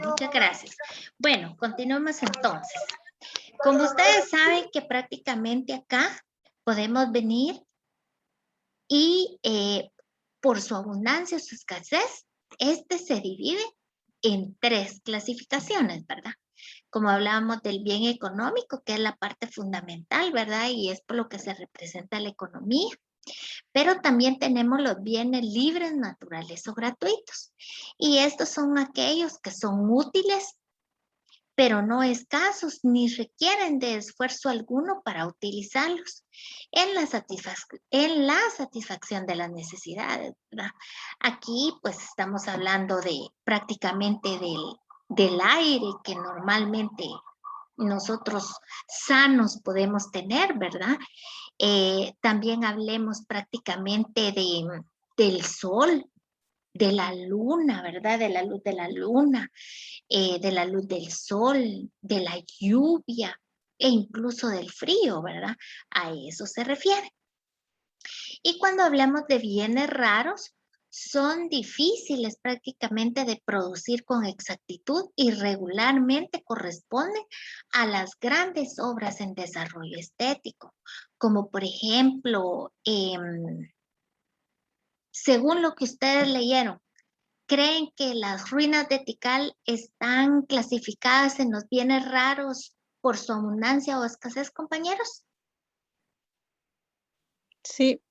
Speaker 1: Muchas gracias. Bueno, continuemos entonces. Como ustedes saben que prácticamente acá podemos venir y por su abundancia o su escasez, se divide en 3 clasificaciones, ¿verdad? Como hablábamos del bien económico, que es la parte fundamental, ¿verdad? Y es por lo que se representa la economía. Pero también tenemos los bienes libres, naturales o gratuitos. Y estos son aquellos que son útiles, pero no escasos ni requieren de esfuerzo alguno para utilizarlos en la satisfacción de las necesidades, ¿verdad? Aquí pues estamos hablando de prácticamente del aire que normalmente nosotros sanos podemos tener, ¿verdad? También hablemos prácticamente del sol, de la luna, ¿verdad? De la luz de la luna, de la luz del sol, de la lluvia e incluso del frío, ¿verdad? A eso se refiere. Y cuando hablamos de bienes raros, son difíciles prácticamente de producir con exactitud y regularmente corresponden a las grandes obras en desarrollo estético, como por ejemplo, según lo que ustedes leyeron, ¿creen que las ruinas de Tikal están clasificadas en los bienes raros por su abundancia o escasez, compañeros?
Speaker 10: Sí.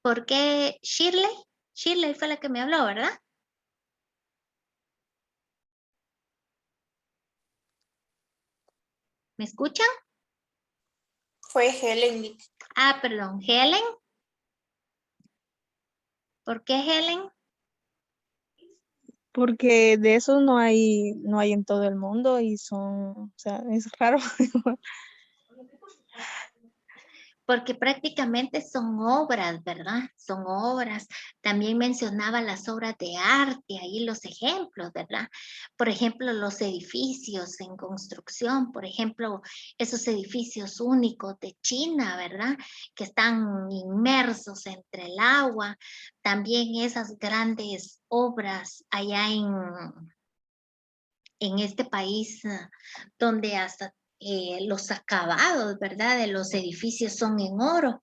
Speaker 1: ¿Por qué Shirley? Shirley fue la que me habló, ¿verdad? ¿Me escuchan?
Speaker 6: Fue Helen.
Speaker 1: Perdón, Helen. ¿Por qué Helen?
Speaker 9: Porque de eso no hay en todo el mundo y o sea, es raro.
Speaker 1: Porque prácticamente son obras, ¿verdad? Son obras. También mencionaba las obras de arte, ahí los ejemplos, ¿verdad? Por ejemplo, los edificios en construcción, por ejemplo, esos edificios únicos de China, ¿verdad? Que están inmersos entre el agua. También esas grandes obras allá en este país donde hasta los acabados, ¿verdad? De los edificios son en oro.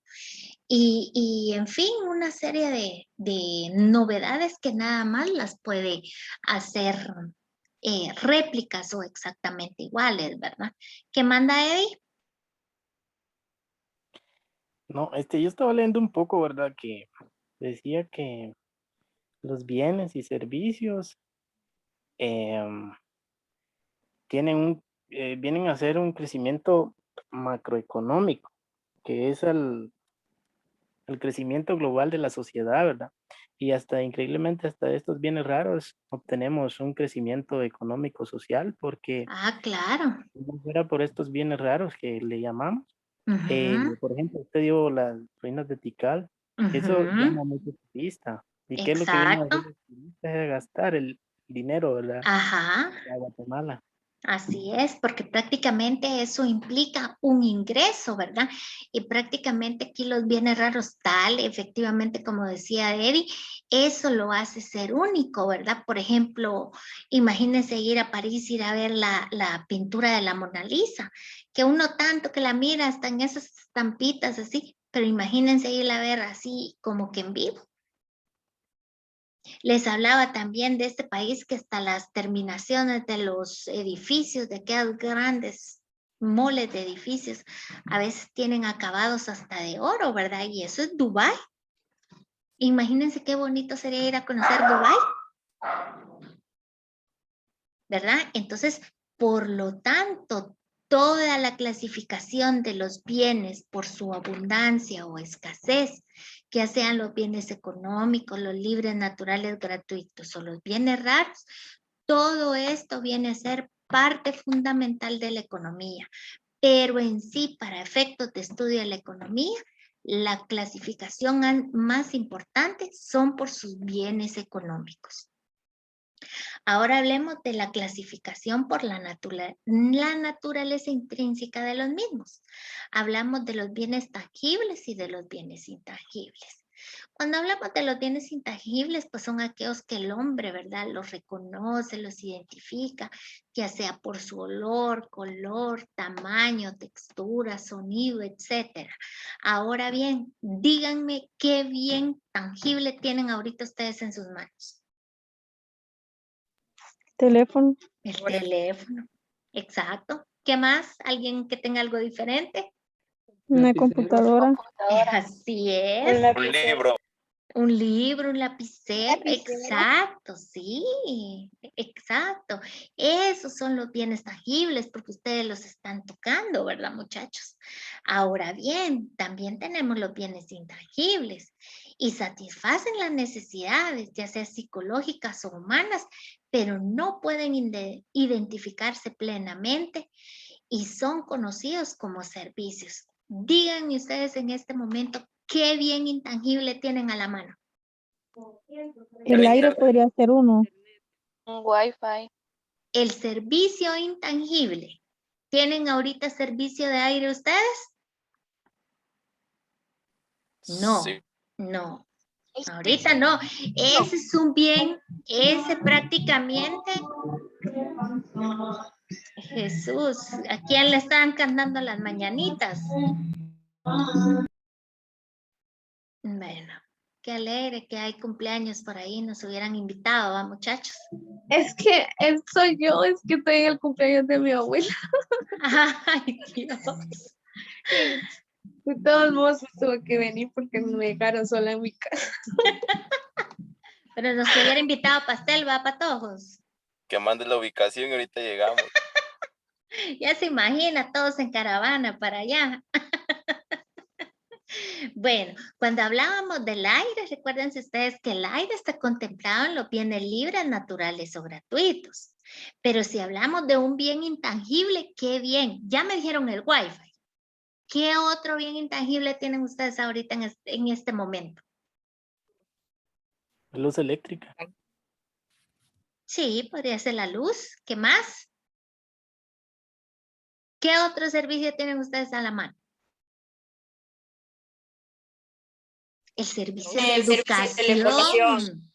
Speaker 1: Y en fin, una serie de novedades que nada más las puede hacer réplicas o exactamente iguales, ¿verdad? ¿Qué manda Eddie?
Speaker 8: No, yo estaba leyendo un poco, ¿verdad? Que decía que los bienes y servicios vienen a ser un crecimiento macroeconómico, que es el crecimiento global de la sociedad, ¿verdad? Y hasta increíblemente hasta estos bienes raros obtenemos un crecimiento económico social porque
Speaker 1: claro.
Speaker 8: si no fuera por estos bienes raros que le llamamos, por ejemplo, usted dio las ruinas de Tikal, eso llama mucho turista. ¿Y qué es lo que vienen a hacer los turistas? Es gastar el dinero, ¿verdad?
Speaker 1: Ajá.
Speaker 8: A Guatemala.
Speaker 1: Así es, porque prácticamente eso implica un ingreso, ¿verdad? Y prácticamente aquí los bienes raros tal, efectivamente, como decía Eddie, eso lo hace ser único, ¿verdad? Por ejemplo, imagínense ir a París, ir a ver la pintura de la Mona Lisa, que uno tanto que la mira hasta en esas estampitas así, pero imagínense ir a ver así como que en vivo. Les hablaba también de este país que hasta las terminaciones de los edificios, de aquellos grandes moles de edificios, a veces tienen acabados hasta de oro, ¿verdad? Y eso es Dubái. Imagínense qué bonito sería ir a conocer Dubái, ¿verdad? Entonces, por lo tanto, toda la clasificación de los bienes por su abundancia o escasez, ya sean los bienes económicos, los libres, naturales, gratuitos o los bienes raros, todo esto viene a ser parte fundamental de la economía. Pero en sí, para efectos de estudio de la economía, la clasificación más importante son por sus bienes económicos. Ahora hablemos de la clasificación por la naturaleza intrínseca de los mismos. Hablamos de los bienes tangibles y de los bienes intangibles. Cuando hablamos de los bienes intangibles, pues son aquellos que el hombre, ¿verdad? Los reconoce, los identifica, ya sea por su olor, color, tamaño, textura, sonido, etc. Ahora bien, díganme qué bien tangible tienen ahorita ustedes en sus manos.
Speaker 9: Teléfono.
Speaker 1: El teléfono, exacto. ¿Qué más? ¿Alguien que tenga algo diferente?
Speaker 9: Una computadora.
Speaker 1: Así es.
Speaker 3: Un libro.
Speaker 1: Un libro, un lapicero, exacto, sí, exacto. Esos son los bienes tangibles porque ustedes los están tocando, ¿verdad, muchachos? Ahora bien, también tenemos los bienes intangibles y satisfacen las necesidades, ya sea psicológicas o humanas, pero no pueden identificarse plenamente y son conocidos como servicios. Díganme ustedes en este momento qué bien intangible tienen a la mano.
Speaker 9: El aire podría ser uno.
Speaker 2: Un Wi-Fi.
Speaker 1: El servicio intangible. ¿Tienen ahorita servicio de aire ustedes? No, sí. No. Ahorita no. Ese es un bien, ese prácticamente... Jesús, ¿a quién le están cantando las mañanitas? Bueno, qué alegre que hay cumpleaños por ahí, nos hubieran invitado, ¿va, muchachos?
Speaker 10: Es que soy yo, es que estoy en el cumpleaños de mi abuela.
Speaker 1: Ay, Dios.
Speaker 10: De todos modos tuve que venir porque me dejaron sola en mi casa.
Speaker 1: Pero nos hubiera invitado a pastel, ¿va, patojos?
Speaker 3: Que mande la ubicación y ahorita llegamos.
Speaker 1: Ya se imagina, todos en caravana para allá. Bueno, cuando hablábamos del aire, recuérdense ustedes que el aire está contemplado en los bienes libres, naturales o gratuitos. Pero si hablamos de un bien intangible, ¿qué bien? Ya me dijeron el Wi-Fi. ¿Qué otro bien intangible tienen ustedes ahorita en este momento?
Speaker 8: Luz eléctrica.
Speaker 1: Sí, podría ser la luz. ¿Qué más? ¿Qué otro servicio tienen ustedes a la mano? El servicio de educación.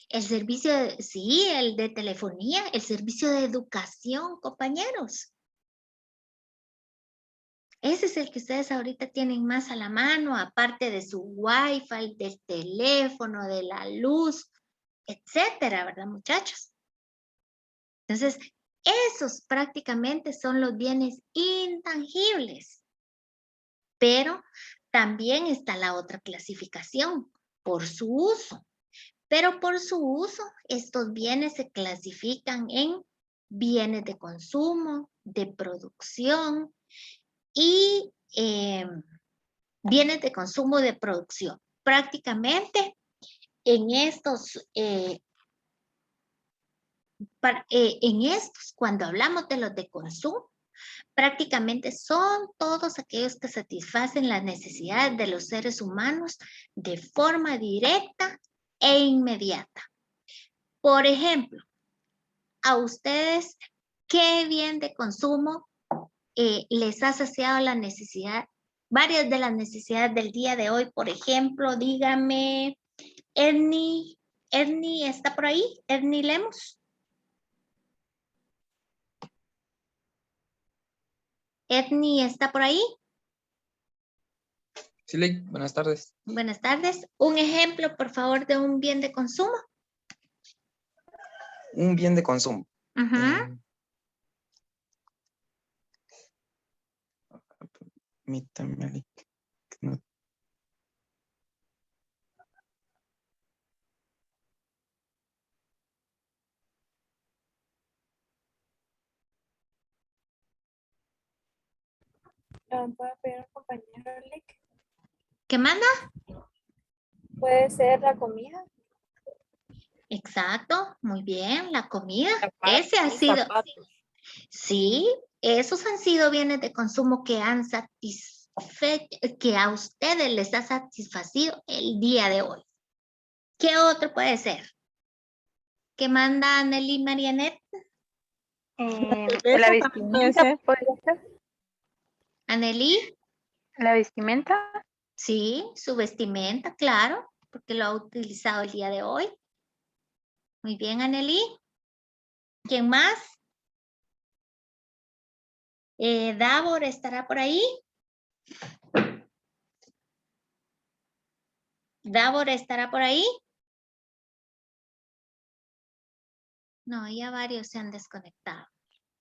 Speaker 1: El servicio, sí, el de telefonía, el servicio de educación, compañeros. Ese es el que ustedes ahorita tienen más a la mano, aparte de su Wi-Fi, del teléfono, de la luz, etcétera, ¿verdad, muchachos? Entonces, esos prácticamente son los bienes intangibles. Pero también está la otra clasificación, por su uso. Pero por su uso, estos bienes se clasifican en bienes de consumo, de producción y bienes de consumo de producción. Prácticamente en estos, cuando hablamos de los de consumo, prácticamente son todos aquellos que satisfacen las necesidades de los seres humanos de forma directa e inmediata. Por ejemplo, a ustedes, ¿qué bien de consumo les ha saciado la necesidad? Varias de las necesidades del día de hoy, por ejemplo, dígame, Ernie ¿está por ahí? Ernie Lemos. Ernie, ¿está por ahí?
Speaker 15: Sí, Ley, buenas tardes.
Speaker 1: Buenas tardes. Un ejemplo, por favor, de un bien de consumo.
Speaker 15: Un bien de consumo. Permítame.
Speaker 10: ¿Puede pedir un compañero, Lick?
Speaker 1: ¿Qué manda?
Speaker 10: Puede ser la comida.
Speaker 1: Exacto, muy bien, la comida. Ese ha sido. Sí, esos han sido bienes de consumo que han satisfecho, que a ustedes les ha satisfacido el día de hoy. ¿Qué otro puede ser? ¿Qué manda Anneli Marianet?
Speaker 16: La vestimenta, ¿podría ser?
Speaker 1: Anneli.
Speaker 16: ¿La vestimenta?
Speaker 1: Sí, su vestimenta, claro, porque lo ha utilizado el día de hoy. Muy bien, Anneli. ¿Quién más? Davor, ¿estará por ahí? Davor, ¿estará por ahí? No, ya varios se han desconectado.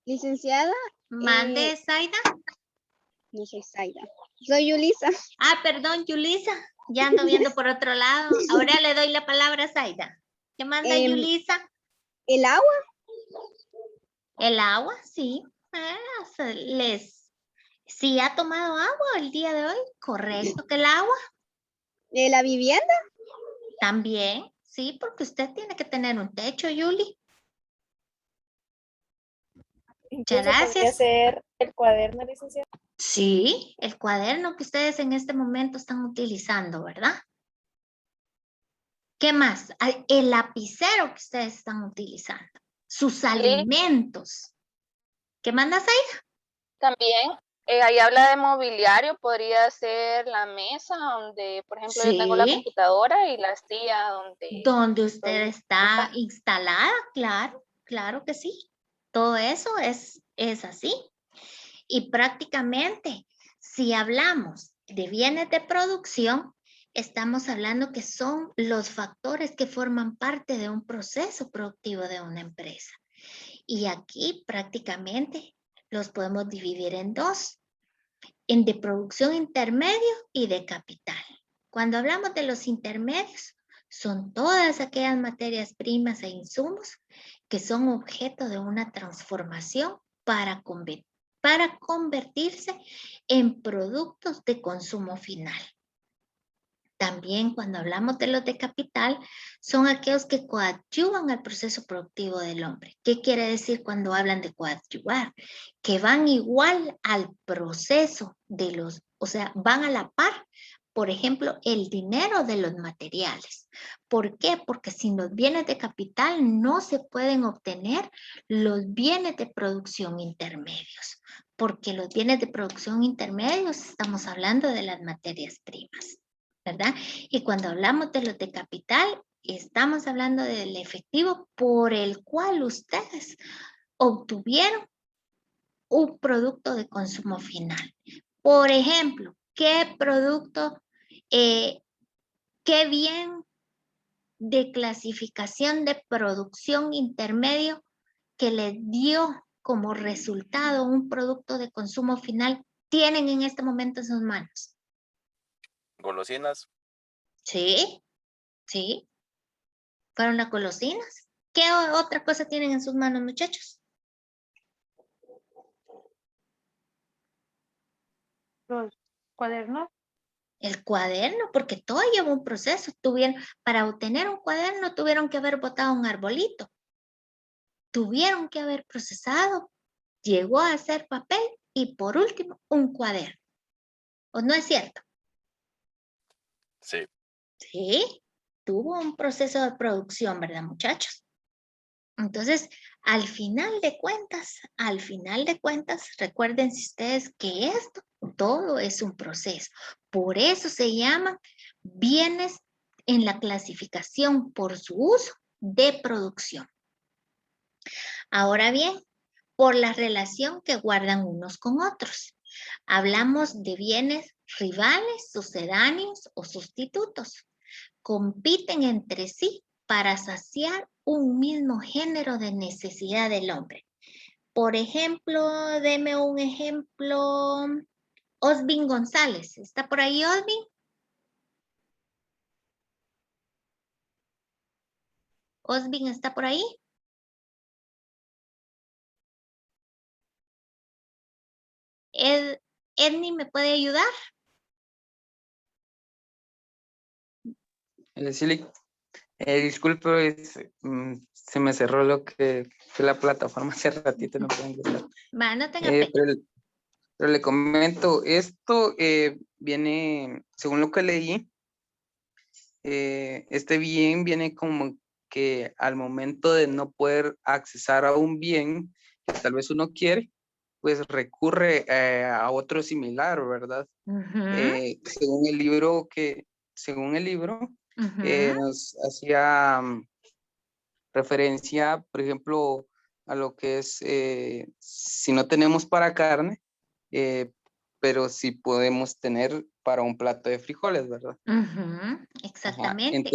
Speaker 11: Licenciada.
Speaker 1: Mande, Zaida.
Speaker 11: No soy Zaida. Soy Yulisa.
Speaker 1: Ah, perdón, Yulisa. Ya ando viendo por otro lado. Ahora le doy la palabra a Zaida. ¿Qué manda Yulisa?
Speaker 11: ¿El agua?
Speaker 1: El agua, sí. Sí ha tomado agua el día de hoy. Correcto que el agua.
Speaker 11: ¿La vivienda?
Speaker 1: También, sí, porque usted tiene que tener un techo, Yuli. Muchas gracias.
Speaker 10: ¿Podría ser el cuaderno, licenciada?
Speaker 1: Sí, el cuaderno que ustedes en este momento están utilizando, ¿verdad? ¿Qué más? El lapicero que ustedes están utilizando. Sus alimentos. ¿Qué mandas ahí?
Speaker 2: También, ahí habla de mobiliario, podría ser la mesa donde, por ejemplo, yo tengo la computadora y la silla donde...
Speaker 1: Donde usted está instalada, claro, claro que sí. Todo eso es así. Y prácticamente, si hablamos de bienes de producción, estamos hablando que son los factores que forman parte de un proceso productivo de una empresa. Y aquí prácticamente los podemos dividir en dos, en de producción intermedio y de capital. Cuando hablamos de los intermedios, son todas aquellas materias primas e insumos que son objeto de una transformación para convertirse en productos de consumo final. También cuando hablamos de los de capital, son aquellos que coadyuvan al proceso productivo del hombre. ¿Qué quiere decir cuando hablan de coadyuvar? Que van igual al proceso de los, o sea, van a la par, por ejemplo, el dinero de los materiales. ¿Por qué? Porque sin los bienes de capital no se pueden obtener los bienes de producción intermedios. Porque los bienes de producción intermedios estamos hablando de las materias primas, ¿verdad? Y cuando hablamos de los de capital, estamos hablando del efectivo por el cual ustedes obtuvieron un producto de consumo final. Por ejemplo, ¿qué producto, qué bien de clasificación de producción intermedio que le dio como resultado un producto de consumo final tienen en este momento en sus manos?
Speaker 3: Golosinas.
Speaker 1: Sí, sí. Fueron las golosinas. ¿Qué otra cosa tienen en sus manos, muchachos?
Speaker 16: Los cuadernos.
Speaker 1: El cuaderno, porque todo lleva un proceso. Para obtener un cuaderno tuvieron que haber botado un arbolito. Tuvieron que haber procesado. Llegó a ser papel y por último un cuaderno. ¿O no es cierto?
Speaker 3: Sí.
Speaker 1: Sí, tuvo un proceso de producción, ¿verdad, muchachos? Entonces, al final de cuentas, recuerden ustedes que esto, todo es un proceso. Por eso se llaman bienes en la clasificación por su uso de producción. Ahora bien, por la relación que guardan unos con otros. Hablamos de bienes rivales, sucedáneos o sustitutos. Compiten entre sí para saciar un mismo género de necesidad del hombre. Por ejemplo, deme un ejemplo. Osbin González. ¿Está por ahí, Osbin? ¿Osbin está por ahí? ¿Edney me puede ayudar?
Speaker 15: Sí, disculpe, se me cerró lo que fue la plataforma hace ratito, no puedo ingresar.
Speaker 1: Va, no tenga pena.
Speaker 15: Pero le comento, esto viene, según lo que leí, este bien viene como que al momento de no poder accesar a un bien que tal vez uno quiere, pues recurre a otro similar, ¿verdad? Según el libro, nos hacía referencia, por ejemplo, a lo que es, si no tenemos para carne, pero sí podemos tener para un plato de frijoles, ¿verdad?
Speaker 1: Exactamente.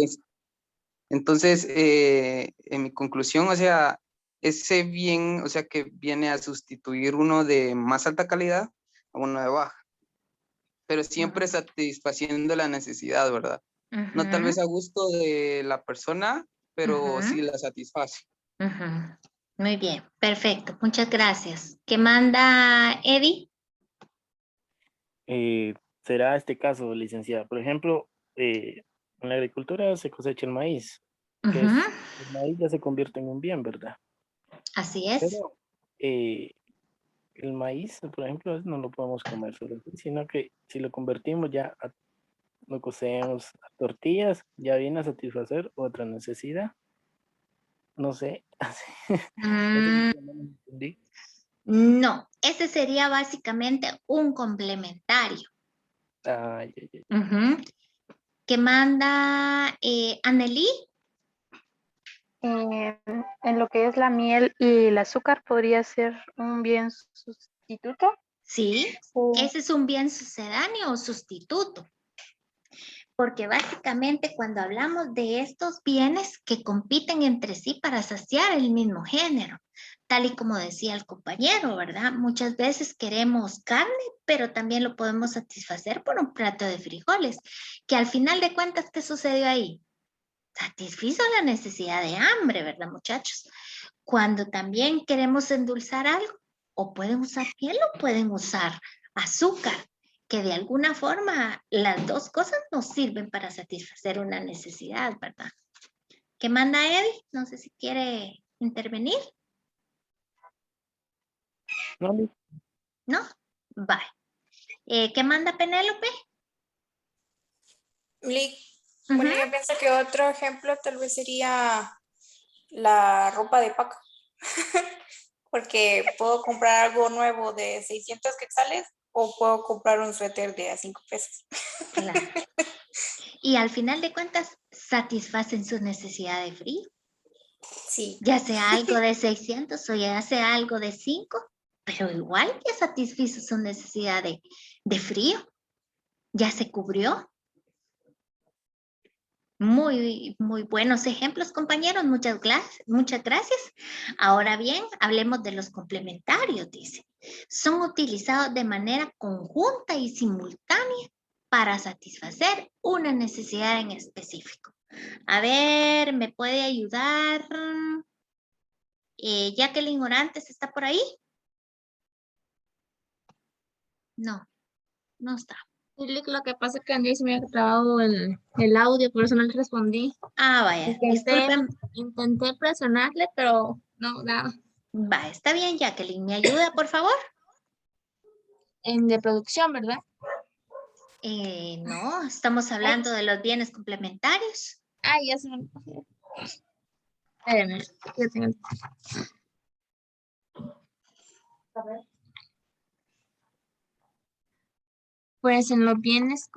Speaker 15: Entonces, en mi conclusión, o sea, ese bien, o sea, que viene a sustituir uno de más alta calidad a uno de baja, pero siempre satisfaciendo la necesidad, ¿verdad? No tal vez a gusto de la persona, pero sí la satisface.
Speaker 1: Muy bien, perfecto, muchas gracias. ¿Qué manda Eddie?
Speaker 8: Será este caso, licenciada. Por ejemplo, en la agricultura se cosecha el maíz, que el maíz ya se convierte en un bien, ¿verdad?
Speaker 1: Así es.
Speaker 8: Pero el maíz, por ejemplo, no lo podemos comer solo así, sino que si lo convertimos ya, lo cocemos a tortillas, ya viene a satisfacer otra necesidad. No sé.
Speaker 1: No, ese sería básicamente un complementario. ¿Qué manda Anneli?
Speaker 16: En lo que es la miel y el azúcar, ¿podría ser un bien sustituto?
Speaker 1: Sí, ese es un bien sucedáneo o sustituto. Porque básicamente cuando hablamos de estos bienes que compiten entre sí para saciar el mismo género, tal y como decía el compañero, ¿verdad? Muchas veces queremos carne, pero también lo podemos satisfacer por un plato de frijoles, que al final de cuentas, ¿qué sucedió ahí? Satisfizo la necesidad de hambre, ¿verdad, muchachos? Cuando también queremos endulzar algo, o pueden usar miel o pueden usar azúcar, que de alguna forma las dos cosas nos sirven para satisfacer una necesidad, ¿verdad? ¿Qué manda Eddie? No sé si quiere intervenir.
Speaker 8: No.
Speaker 1: ¿No? Vale. ¿Qué manda Penélope?
Speaker 6: Bueno, yo pienso que otro ejemplo tal vez sería la ropa de paca. Porque puedo comprar algo nuevo de 600 quetzales o puedo comprar un suéter de a 5 pesos.
Speaker 1: Claro. Y al final de cuentas, satisfacen su necesidad de frío.
Speaker 6: Sí.
Speaker 1: Ya sea algo de 600 o ya sea algo de 5, pero igual ya satisfizo su necesidad de frío. Ya se cubrió. Muy, muy buenos ejemplos, compañeros. Muchas gracias. Ahora bien, hablemos de los complementarios, dice. Son utilizados de manera conjunta y simultánea para satisfacer una necesidad en específico. A ver, ¿me puede ayudar? Jacqueline Orantes, ¿está por ahí? No, no está.
Speaker 10: Lo que pasa es que Andrés me había grabado el audio, por eso no le respondí.
Speaker 1: Ah, vaya, disculpen.
Speaker 10: Intenté presionarle, pero no, nada.
Speaker 1: Va, está bien, Jacqueline. ¿Me ayuda, por favor?
Speaker 10: De producción, ¿verdad?
Speaker 1: No, estamos hablando de los bienes complementarios.
Speaker 10: Ah, ya se me... Espérenme, ya tengo... A ver. Pues en los bienes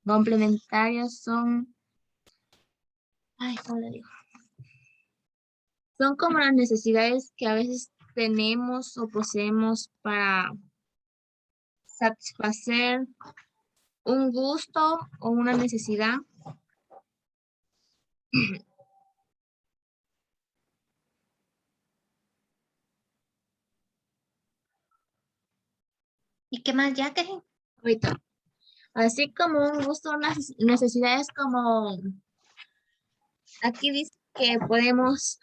Speaker 10: complementarios son... Ay, ¿cómo le digo? Son como las necesidades que a veces tenemos o poseemos para satisfacer un gusto o una necesidad.
Speaker 1: ¿Y qué más, Jacqueline?
Speaker 10: Ahorita. Así como un gusto, unas necesidades como... Aquí dice que podemos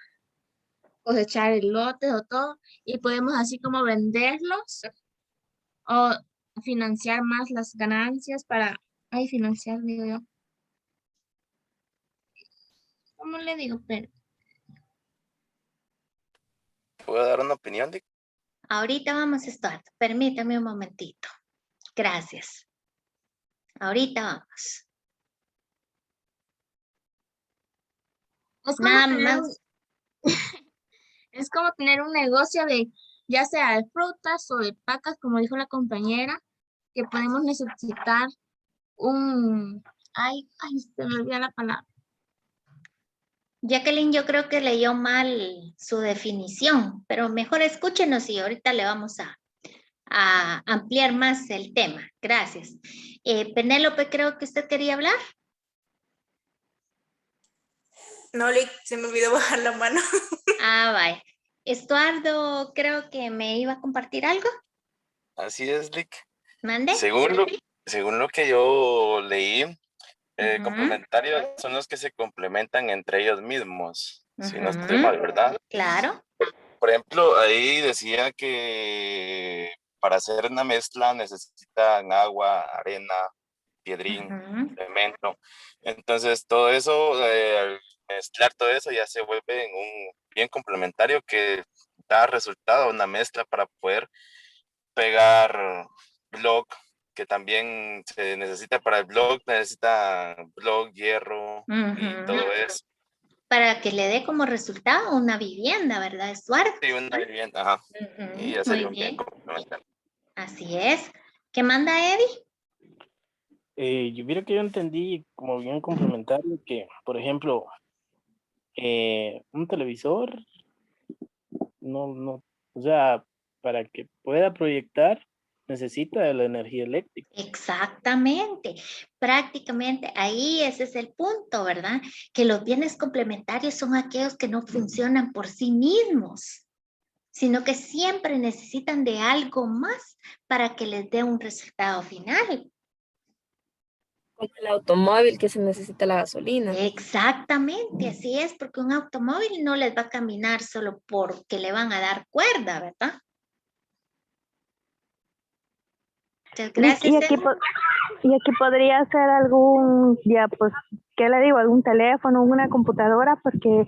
Speaker 10: cosechar elotes o todo y podemos así como venderlos o financiar más las ganancias para... Ay, financiar, digo yo. ¿Cómo le digo? Pero...
Speaker 3: ¿Puedo dar una opinión, Dick?
Speaker 1: Ahorita vamos, Stuart. Permítame un momentito. Gracias. Ahorita vamos.
Speaker 10: Es como
Speaker 1: Nada
Speaker 10: tener
Speaker 1: más.
Speaker 10: es como tener un negocio de, ya sea de frutas o de pacas, como dijo la compañera, que podemos necesitar un... Ay, se me olvidó la palabra.
Speaker 1: Jacqueline, yo creo que leyó mal su definición, pero mejor escúchenos y ahorita le vamos a ampliar más el tema. Gracias. Penélope, creo que usted quería hablar.
Speaker 6: No, se me olvidó bajar la mano.
Speaker 1: Ah, vaya. Estuardo, creo que me iba a compartir algo.
Speaker 3: Así es, Lick.
Speaker 1: ¿Mande?
Speaker 3: Según lo que yo leí, complementarios son los que se complementan entre ellos mismos. Si no estoy mal, ¿verdad?
Speaker 1: Claro.
Speaker 3: Por ejemplo, ahí decía que para hacer una mezcla necesitan agua, arena, piedrín, cemento. Entonces, todo eso, al mezclar todo eso ya se vuelve en un bien complementario que da resultado, una mezcla para poder pegar block, que también se necesita para el block, necesita block, hierro y todo eso.
Speaker 1: Para que le dé como resultado una vivienda, ¿verdad, Estuardo?
Speaker 3: Sí, una vivienda, ajá. Y ya sería un bien complementario.
Speaker 1: Así es. ¿Qué manda Eddie?
Speaker 8: Yo mira que yo entendí como bien complementario que, por ejemplo, un televisor, o sea, para que pueda proyectar, necesita de la energía eléctrica.
Speaker 1: Exactamente, prácticamente ahí ese es el punto, ¿verdad? Que los bienes complementarios son aquellos que no funcionan por sí mismos, sino que siempre necesitan de algo más para que les dé un resultado final.
Speaker 4: Como el automóvil que se necesita la gasolina.
Speaker 1: Exactamente, así es, porque un automóvil no les va a caminar solo porque le van a dar cuerda, ¿verdad? Muchas gracias.
Speaker 5: Y aquí podría ser algún, ya pues, ¿qué le digo? Algún teléfono, una computadora, porque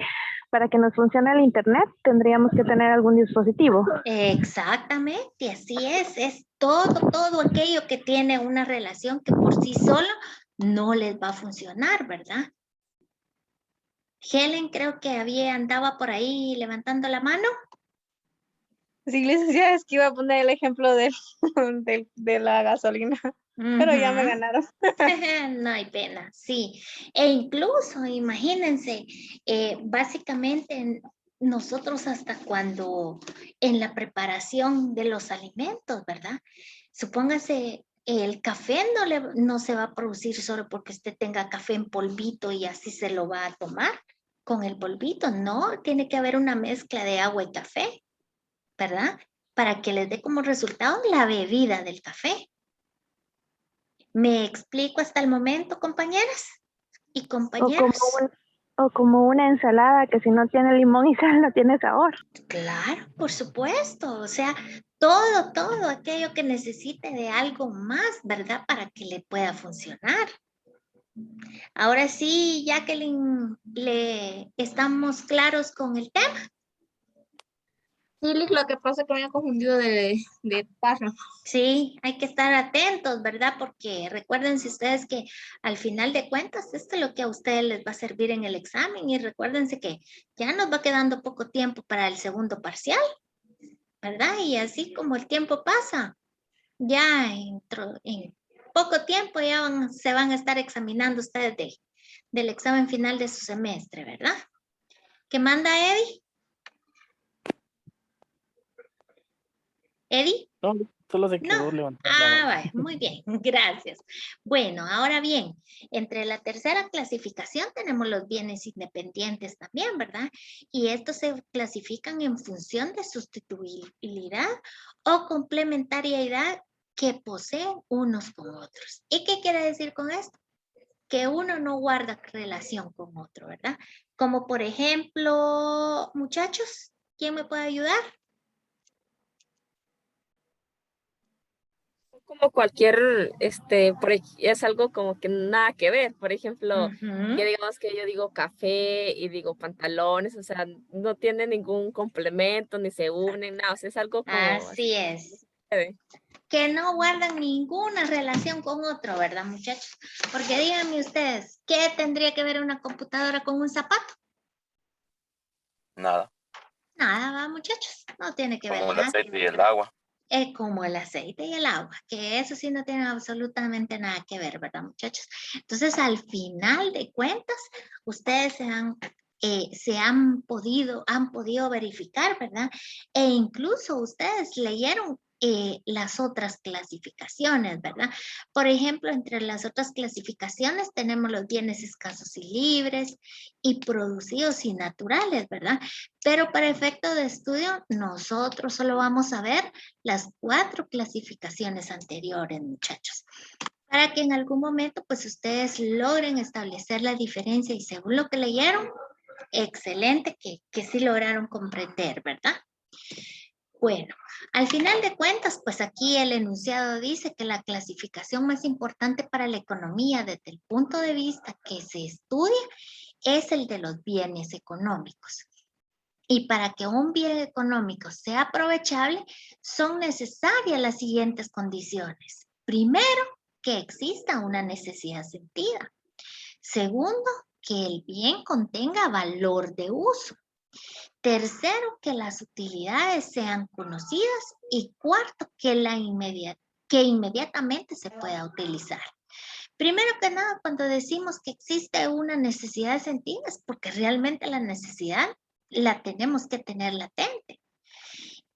Speaker 5: para que nos funcione el internet tendríamos que tener algún dispositivo.
Speaker 1: Exactamente, así es todo aquello que tiene una relación que por sí solo no les va a funcionar, ¿verdad? Helen creo que andaba por ahí levantando la mano.
Speaker 10: Sí, licenciada, es que iba a poner el ejemplo de la gasolina, pero ya me ganaron.
Speaker 1: No hay pena, sí. E incluso, imagínense, básicamente nosotros hasta cuando en la preparación de los alimentos, ¿verdad? Supóngase El café no se va a producir solo porque usted tenga café en polvito y así se lo va a tomar con el polvito. No, tiene que haber una mezcla de agua y café, ¿verdad? Para que les dé como resultado la bebida del café. ¿Me explico hasta el momento, compañeras y compañeros?
Speaker 5: O como una ensalada que si no tiene limón y sal no tiene sabor.
Speaker 1: Claro, por supuesto. O sea, todo aquello que necesite de algo más, ¿verdad? Para que le pueda funcionar. Ahora sí, Jacqueline, ¿estamos claros con el tema?
Speaker 10: Sí, lo que pasa es que me había confundido de pájaro.
Speaker 1: Sí, hay que estar atentos, ¿verdad? Porque recuérdense ustedes que al final de cuentas esto es lo que a ustedes les va a servir en el examen y recuérdense que ya nos va quedando poco tiempo para el segundo parcial, ¿verdad? Y así como el tiempo pasa, ya en poco tiempo ya se van a estar examinando ustedes del examen final de su semestre, ¿verdad? ¿Qué manda Eddie? ¿Eddie?
Speaker 8: No, solo se quedó levantando la mano.
Speaker 1: Vale, muy bien, gracias. Bueno, ahora bien, entre la tercera clasificación tenemos los bienes independientes también, ¿verdad? Y estos se clasifican en función de sustituibilidad o complementariedad que poseen unos con otros. ¿Y qué quiere decir con esto? Que uno no guarda relación con otro, ¿verdad? Como por ejemplo, muchachos, ¿quién me puede ayudar?
Speaker 4: Como cualquier, es algo como que nada que ver. Por ejemplo, que digamos que yo digo café y digo pantalones, o sea, no tiene ningún complemento, ni se unen, nada, o sea, es algo como...
Speaker 1: Así es. Que no guardan ninguna relación con otro, ¿verdad, muchachos? Porque díganme ustedes, ¿qué tendría que ver una computadora con un zapato?
Speaker 3: Nada.
Speaker 1: Nada, ¿va, muchachos? No tiene que ver
Speaker 3: Como el
Speaker 1: nada.
Speaker 3: aceite y el agua.
Speaker 1: Es como el aceite y el agua, que eso sí no tiene absolutamente nada que ver, ¿verdad, muchachos? Entonces, al final de cuentas, ustedes han podido verificar, ¿verdad? E incluso ustedes leyeron las otras clasificaciones, ¿verdad? Por ejemplo, entre las otras clasificaciones tenemos los bienes escasos y libres y producidos y naturales, ¿verdad? Pero para efecto de estudio, nosotros solo vamos a ver las 4 clasificaciones anteriores, muchachos. Para que en algún momento, pues ustedes logren establecer la diferencia y según lo que leyeron, excelente que sí lograron comprender, ¿verdad? Bueno, al final de cuentas, pues aquí el enunciado dice que la clasificación más importante para la economía desde el punto de vista que se estudia es el de los bienes económicos. Y para que un bien económico sea aprovechable, son necesarias las siguientes condiciones. Primero, que exista una necesidad sentida. Segundo, que el bien contenga valor de uso. Tercero, que las utilidades sean conocidas. Y cuarto, que inmediatamente se pueda utilizar. Primero que nada, cuando decimos que existe una necesidad sentida, es porque realmente la necesidad la tenemos que tener latente.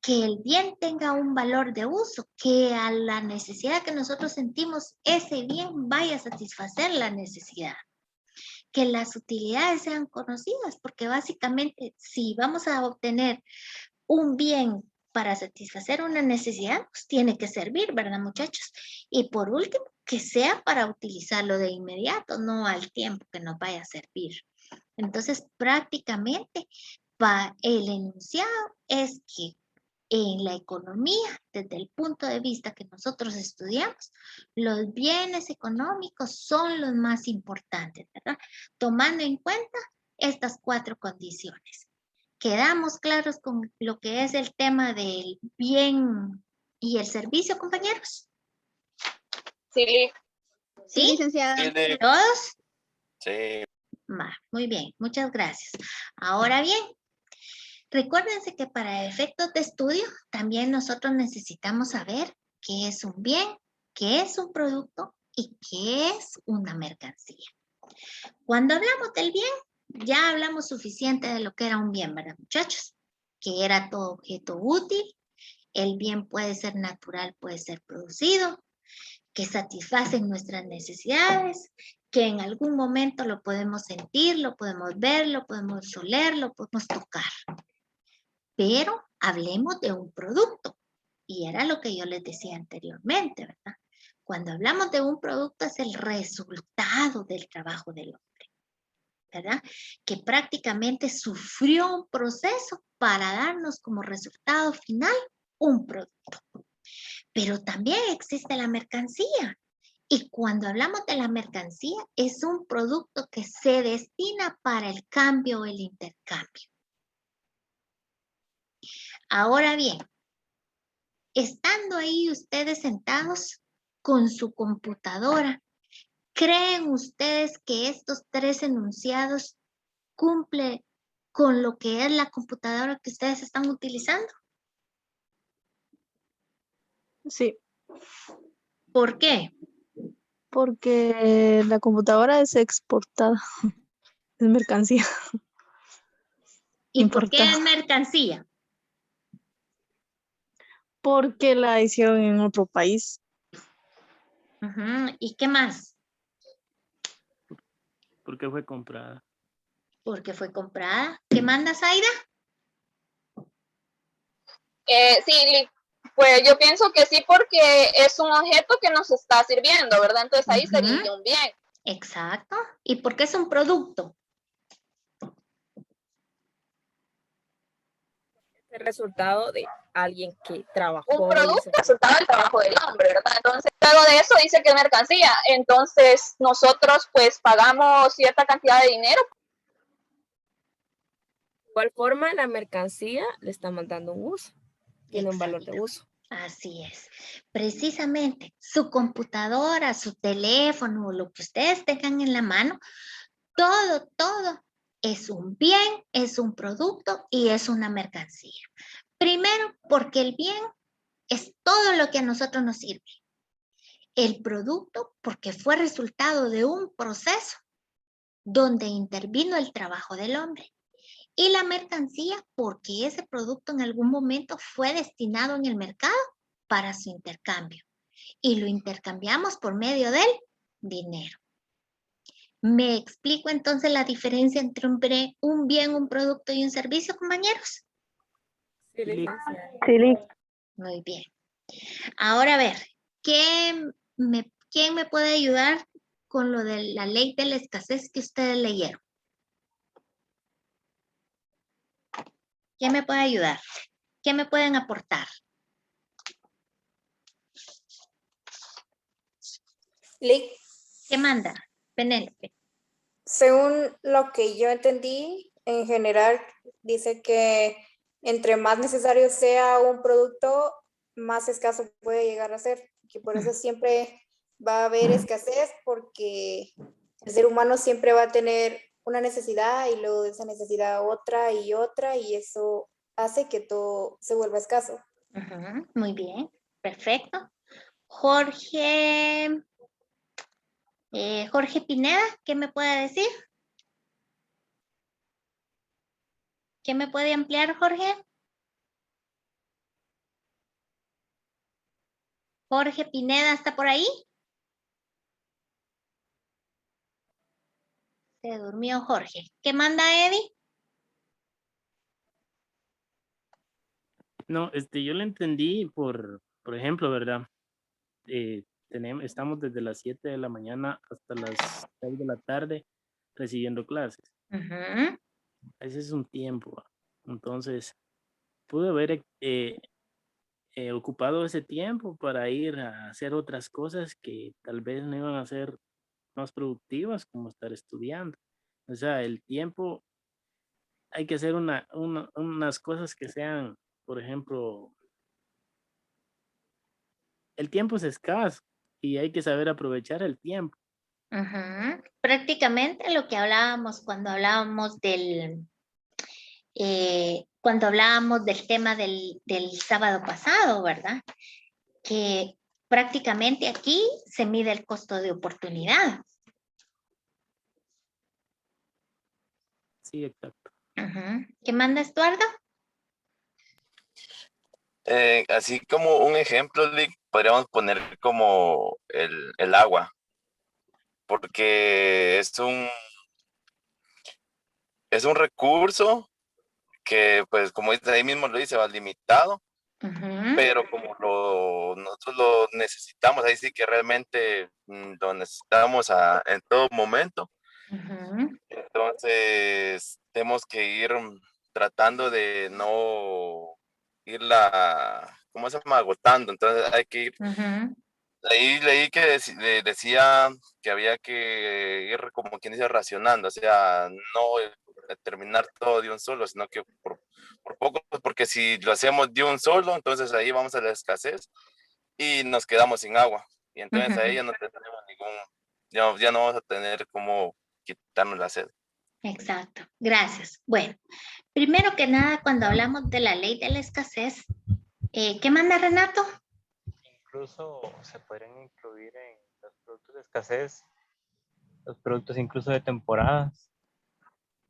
Speaker 1: Que el bien tenga un valor de uso, que a la necesidad que nosotros sentimos, ese bien vaya a satisfacer la necesidad. Que las utilidades sean conocidas, porque básicamente si vamos a obtener un bien para satisfacer una necesidad, pues tiene que servir, ¿verdad, muchachos? Y por último, que sea para utilizarlo de inmediato, no al tiempo que nos vaya a servir. Entonces, prácticamente, el enunciado es que en la economía, desde el punto de vista que nosotros estudiamos, los bienes económicos son los más importantes, ¿verdad? Tomando en cuenta estas 4 condiciones. ¿Quedamos claros con lo que es el tema del bien y el servicio, compañeros?
Speaker 2: Sí.
Speaker 1: ¿Sí?
Speaker 11: Licenciada.
Speaker 3: Sí.
Speaker 1: ¿Todos?
Speaker 3: Sí.
Speaker 1: Muy bien, muchas gracias. Ahora bien, recuérdense que para efectos de estudio también nosotros necesitamos saber qué es un bien, qué es un producto y qué es una mercancía. Cuando hablamos del bien, ya hablamos suficiente de lo que era un bien, ¿verdad, muchachos? Que era todo objeto útil. El bien puede ser natural, puede ser producido. que satisfacen nuestras necesidades, que en algún momento lo podemos sentir, lo podemos ver, lo podemos oler, lo podemos tocar. Pero hablemos de un producto. Y era lo que yo les decía anteriormente, ¿verdad? Cuando hablamos de un producto es el resultado del trabajo del hombre, ¿verdad? Que prácticamente sufrió un proceso para darnos como resultado final un producto. Pero también existe la mercancía. Y cuando hablamos de la mercancía, es un producto que se destina para el cambio o el intercambio. Ahora bien, estando ahí ustedes sentados con su computadora, ¿creen ustedes que estos 3 enunciados cumplen con lo que es la computadora que ustedes están utilizando?
Speaker 9: Sí.
Speaker 1: ¿Por qué?
Speaker 9: Porque la computadora es exportada, es mercancía.
Speaker 1: ¿Y por qué es mercancía?
Speaker 9: Porque la hicieron en otro país.
Speaker 1: ¿Y qué más?
Speaker 8: Porque fue comprada.
Speaker 1: Porque fue comprada. ¿Qué manda, Zaida?
Speaker 2: Sí, pues yo pienso que sí, porque es un objeto que nos está sirviendo, ¿verdad? Entonces ahí sería un bien.
Speaker 1: Exacto. ¿Y por qué es un producto?
Speaker 4: El resultado de alguien que trabajó.
Speaker 2: Un producto resultado del trabajo del hombre, ¿verdad? Entonces, luego de eso dice que es mercancía. Entonces, nosotros pues pagamos cierta cantidad de dinero.
Speaker 4: De igual forma, la mercancía le estamos dando un uso. Tiene un valor de uso.
Speaker 1: Así es. Precisamente su computadora, su teléfono, lo que ustedes tengan en la mano, todo es un bien, es un producto y es una mercancía. Primero, porque el bien es todo lo que a nosotros nos sirve. El producto, porque fue resultado de un proceso donde intervino el trabajo del hombre. Y la mercancía, porque ese producto en algún momento fue destinado en el mercado para su intercambio. Y lo intercambiamos por medio del dinero. ¿Me explico entonces la diferencia entre un bien, un producto y un servicio, compañeros?
Speaker 4: Sí.
Speaker 1: Muy bien. Ahora a ver, ¿quién me puede ayudar con lo de la ley de la escasez que ustedes leyeron? ¿Quién me puede ayudar? ¿Qué me pueden aportar?
Speaker 6: Lick.
Speaker 1: ¿Qué manda? Penélope.
Speaker 6: Según lo que yo entendí, en general dice que entre más necesario sea un producto, más escaso puede llegar a ser. Que por eso siempre va a haber escasez, porque el ser humano siempre va a tener una necesidad y luego de esa necesidad otra, y eso hace que todo se vuelva escaso.
Speaker 1: Muy bien, perfecto. Jorge Pineda, ¿qué me puede decir? ¿Qué me puede ampliar, Jorge? Jorge Pineda, ¿está por ahí? Se durmió Jorge. ¿Qué manda Eddie?
Speaker 8: No, yo lo entendí por ejemplo, ¿verdad? Estamos desde las 7 de la mañana hasta las 6 de la tarde recibiendo clases. Ese es un tiempo. Entonces, pude haber ocupado ese tiempo para ir a hacer otras cosas que tal vez no iban a ser más productivas, como estar estudiando. O sea, el tiempo, hay que hacer unas cosas que sean, por ejemplo, el tiempo es escaso y hay que saber aprovechar el tiempo.
Speaker 1: Prácticamente lo que hablábamos cuando hablábamos del tema del sábado pasado, ¿verdad? Que prácticamente aquí se mide el costo de oportunidad.
Speaker 8: Sí, exacto.
Speaker 1: ¿Qué manda Estuardo?
Speaker 3: Así como un ejemplo, podríamos poner como el agua, porque es un recurso que, pues, como dice, ahí mismo lo dice, va limitado, pero como nosotros lo necesitamos, ahí sí que realmente lo necesitamos en todo momento. Entonces, tenemos que ir tratando de no irla, ¿cómo se llama? Agotando. Entonces, hay que ir. Ahí leí que decía que había que ir, como quien dice, racionando, o sea, no terminar todo de un solo, sino que por poco, porque si lo hacemos de un solo, entonces ahí vamos a la escasez y nos quedamos sin agua. Y entonces ahí ya no tenemos ya no vamos a tener cómo quitarnos la sed.
Speaker 1: Exacto, gracias. Bueno, primero que nada, cuando hablamos de la ley de la escasez, ¿qué manda Renato?
Speaker 7: Incluso se podrían incluir en los productos de escasez, los productos incluso de temporadas,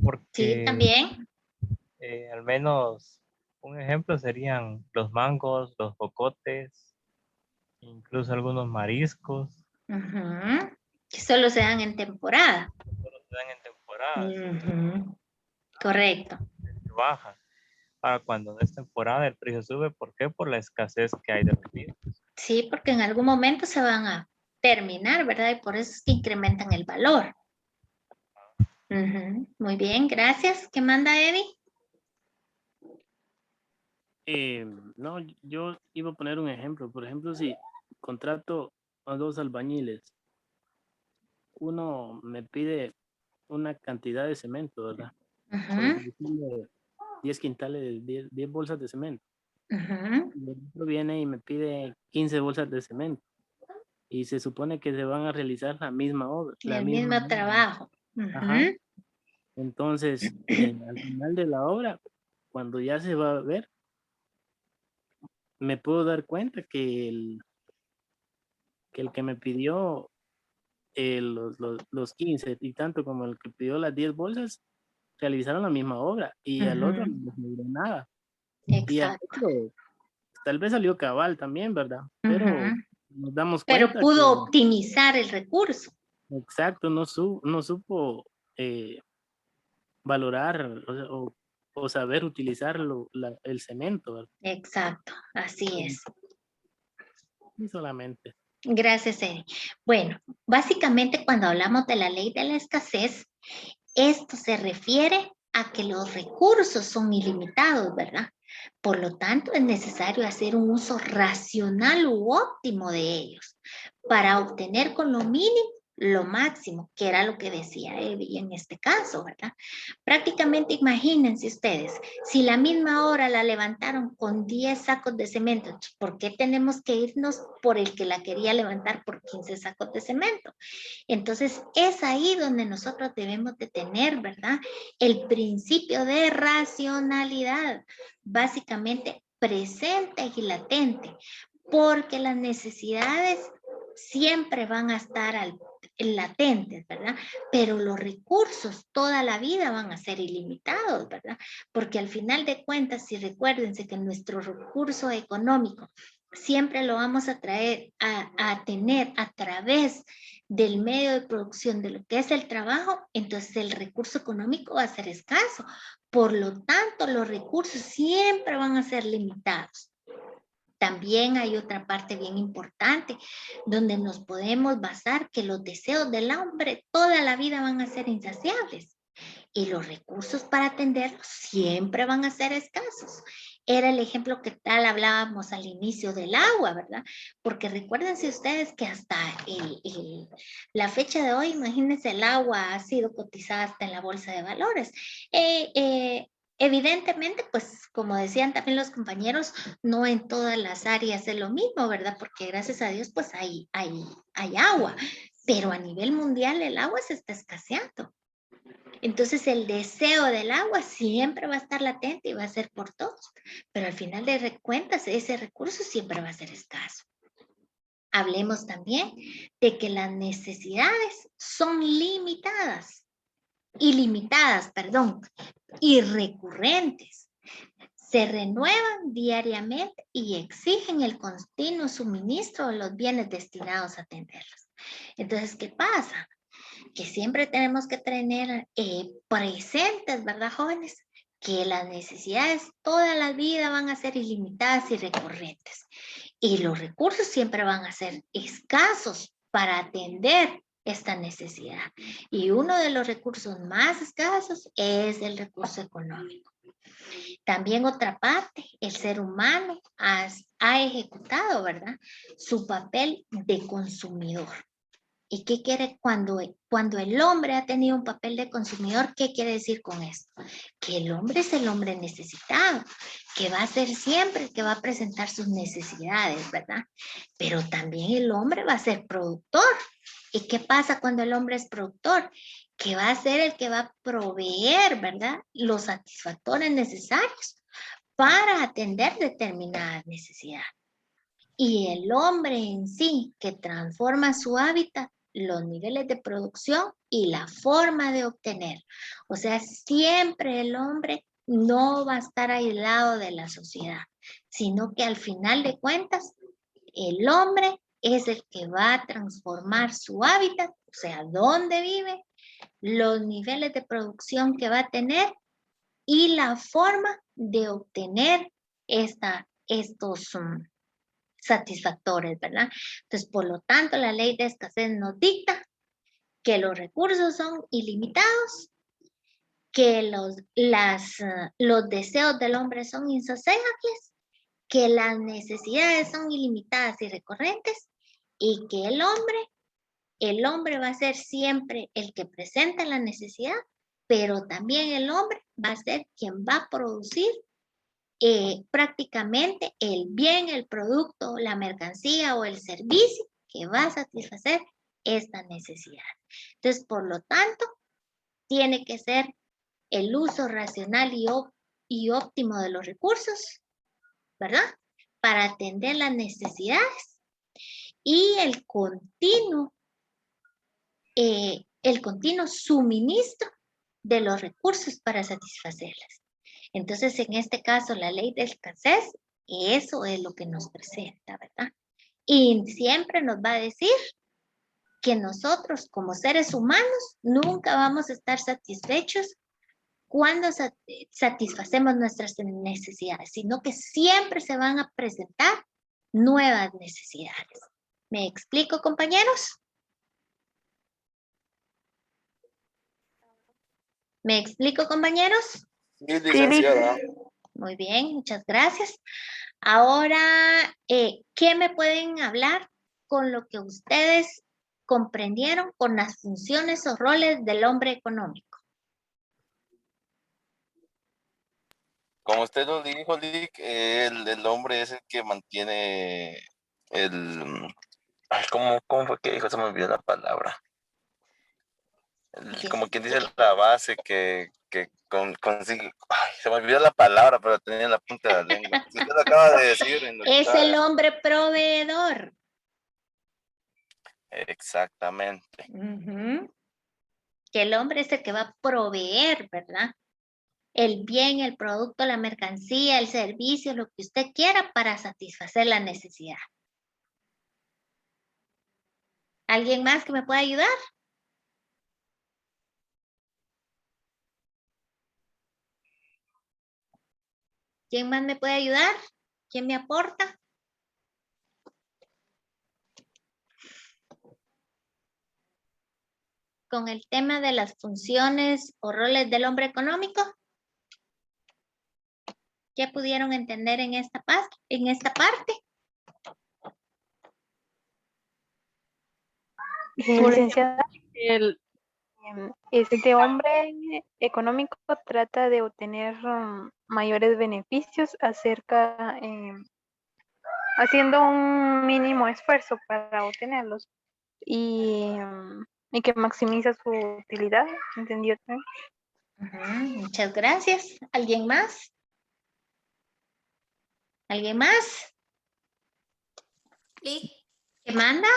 Speaker 7: porque
Speaker 1: sí, también.
Speaker 7: Al menos un ejemplo serían los mangos, los jocotes, incluso algunos mariscos.
Speaker 1: Que solo se dan en temporada.
Speaker 7: Solo se dan en temporada.
Speaker 1: Correcto.
Speaker 7: Baja. Para cuando no es temporada el precio sube. ¿Por qué? Por la escasez que hay de los mismos.
Speaker 1: Sí, porque en algún momento se van a terminar, ¿verdad? Y por eso es que incrementan el valor. Muy bien, gracias. ¿Qué manda Eddie?
Speaker 8: No, yo iba a poner un ejemplo. Por ejemplo, si contrato a 2 albañiles, uno me pide una cantidad de cemento, ¿verdad? 10 quintales, 10 bolsas de cemento. Y el otro viene y me pide 15 bolsas de cemento. Y se supone que se van a realizar la misma obra.
Speaker 1: El mismo trabajo.
Speaker 8: Entonces, al final de la obra, cuando ya se va a ver, me puedo dar cuenta que el que me pidió los 15 y tanto como el que pidió las 10 bolsas, realizaron la misma obra y al otro no le dio nada.
Speaker 1: Exacto.
Speaker 8: Y al otro tal vez salió cabal también, ¿verdad? Pero nos damos cuenta.
Speaker 1: Pero pudo optimizar el recurso.
Speaker 8: Exacto, no supo valorar o saber utilizar el cemento, ¿verdad?
Speaker 1: Exacto, así es.
Speaker 8: Y solamente.
Speaker 1: Gracias, Eddie. Bueno, básicamente cuando hablamos de la ley de la escasez, esto se refiere a que los recursos son ilimitados, ¿verdad? Por lo tanto, es necesario hacer un uso racional u óptimo de ellos para obtener con lo mínimo lo máximo, que era lo que decía Eddie en este caso, ¿verdad? Prácticamente imagínense ustedes, si la misma hora la levantaron con 10 sacos de cemento, ¿por qué tenemos que irnos por el que la quería levantar por 15 sacos de cemento? Entonces, es ahí donde nosotros debemos de tener, ¿verdad? El principio de racionalidad, básicamente presente y latente, porque las necesidades siempre van a estar latentes, ¿verdad? Pero los recursos toda la vida van a ser ilimitados, ¿verdad? Porque al final de cuentas, si recuérdense que nuestro recurso económico siempre lo vamos a traer a tener a través del medio de producción de lo que es el trabajo, entonces el recurso económico va a ser escaso. Por lo tanto, los recursos siempre van a ser limitados. También hay otra parte bien importante donde nos podemos basar que los deseos del hombre toda la vida van a ser insaciables y los recursos para atenderlos siempre van a ser escasos. Era el ejemplo que tal hablábamos al inicio del agua, ¿verdad? Porque recuérdense ustedes que hasta la fecha de hoy, imagínense, el agua ha sido cotizada hasta en la bolsa de valores. Evidentemente, pues como decían también los compañeros, no en todas las áreas es lo mismo, ¿verdad? Porque gracias a Dios pues hay agua, pero a nivel mundial el agua se está escaseando. Entonces el deseo del agua siempre va a estar latente y va a ser por todos, pero al final de cuentas ese recurso siempre va a ser escaso. Hablemos también de que las necesidades son ilimitadas, y recurrentes. se renuevan diariamente y exigen el continuo suministro de los bienes destinados a atenderlos. Entonces, ¿qué pasa? Que siempre tenemos que tener presentes, ¿verdad, jóvenes? Que las necesidades toda la vida van a ser ilimitadas y recurrentes. Y los recursos siempre van a ser escasos para atender esta necesidad. Y uno de los recursos más escasos es el recurso económico. También otra parte, el ser humano ha ejecutado, ¿verdad?, su papel de consumidor. ¿Y qué quiere cuando el hombre ha tenido un papel de consumidor? ¿Qué quiere decir con esto? Que el hombre es el hombre necesitado, que va a ser siempre el que va a presentar sus necesidades, ¿verdad? Pero también el hombre va a ser productor. ¿Y qué pasa cuando el hombre es productor? Que va a ser el que va a proveer, ¿verdad?, los satisfactores necesarios para atender determinadas necesidades. Y el hombre en sí, que transforma su hábitat, los niveles de producción y la forma de obtener. O sea, siempre el hombre no va a estar aislado de la sociedad, sino que al final de cuentas, el hombre es el que va a transformar su hábitat, o sea, dónde vive, los niveles de producción que va a tener y la forma de obtener estos satisfactores, ¿verdad? Entonces, por lo tanto, la ley de escasez nos dicta que los recursos son ilimitados, que los deseos del hombre son insaciables, que las necesidades son ilimitadas y recurrentes y que el hombre va a ser siempre el que presenta la necesidad, pero también el hombre va a ser quien va a producir prácticamente el bien, el producto, la mercancía o el servicio que va a satisfacer esta necesidad. Entonces, por lo tanto, tiene que ser el uso racional y óptimo de los recursos, ¿verdad?, para atender las necesidades y el continuo suministro de los recursos para satisfacerlas. Entonces, en este caso, la ley de escasez, eso es lo que nos presenta, ¿verdad? Y siempre nos va a decir que nosotros como seres humanos nunca vamos a estar satisfechos cuando satisfacemos nuestras necesidades, sino que siempre se van a presentar nuevas necesidades. ¿Me explico, compañeros? ¿Me explico, compañeros?
Speaker 3: Sí, licenciada.
Speaker 1: Muy bien, muchas gracias. Ahora, ¿qué me pueden hablar con lo que ustedes comprendieron con las funciones o roles del hombre económico?
Speaker 3: Como usted lo dijo, Lick, el hombre es el que mantiene ¿cómo fue que dijo? Se me olvidó la palabra. Como quien dice la base que consigue. Ay, se me olvidó la palabra, pero tenía en la punta de la lengua. Si usted lo acaba de decir.
Speaker 1: Es el hombre proveedor.
Speaker 3: Exactamente.
Speaker 1: Que el hombre es el que va a proveer, ¿verdad?, el bien, el producto, la mercancía, el servicio, lo que usted quiera para satisfacer la necesidad. ¿Alguien más que me pueda ayudar? ¿Quién más me puede ayudar? ¿Quién me aporta? Con el tema de las funciones o roles del hombre económico. ¿Qué pudieron entender en esta parte?
Speaker 16: Licenciada, este hombre económico trata de obtener mayores beneficios haciendo un mínimo esfuerzo para obtenerlos y que maximiza su utilidad, ¿entendió?
Speaker 1: Muchas gracias. ¿Alguien más? ¿Alguien más?
Speaker 6: ¿Y
Speaker 1: qué manda?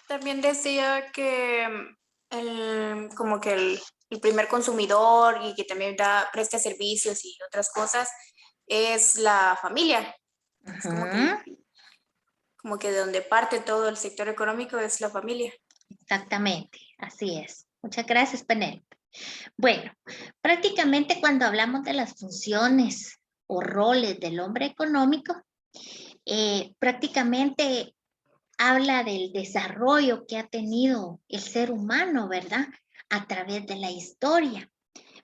Speaker 6: También decía que como que el primer consumidor y que también presta servicios y otras cosas, es la familia. Es como que de donde parte todo el sector económico es la familia.
Speaker 1: Exactamente, así es. Muchas gracias, Penélope. Bueno, prácticamente cuando hablamos de las funciones o roles del hombre económico, prácticamente habla del desarrollo que ha tenido el ser humano, ¿verdad? A través de la historia,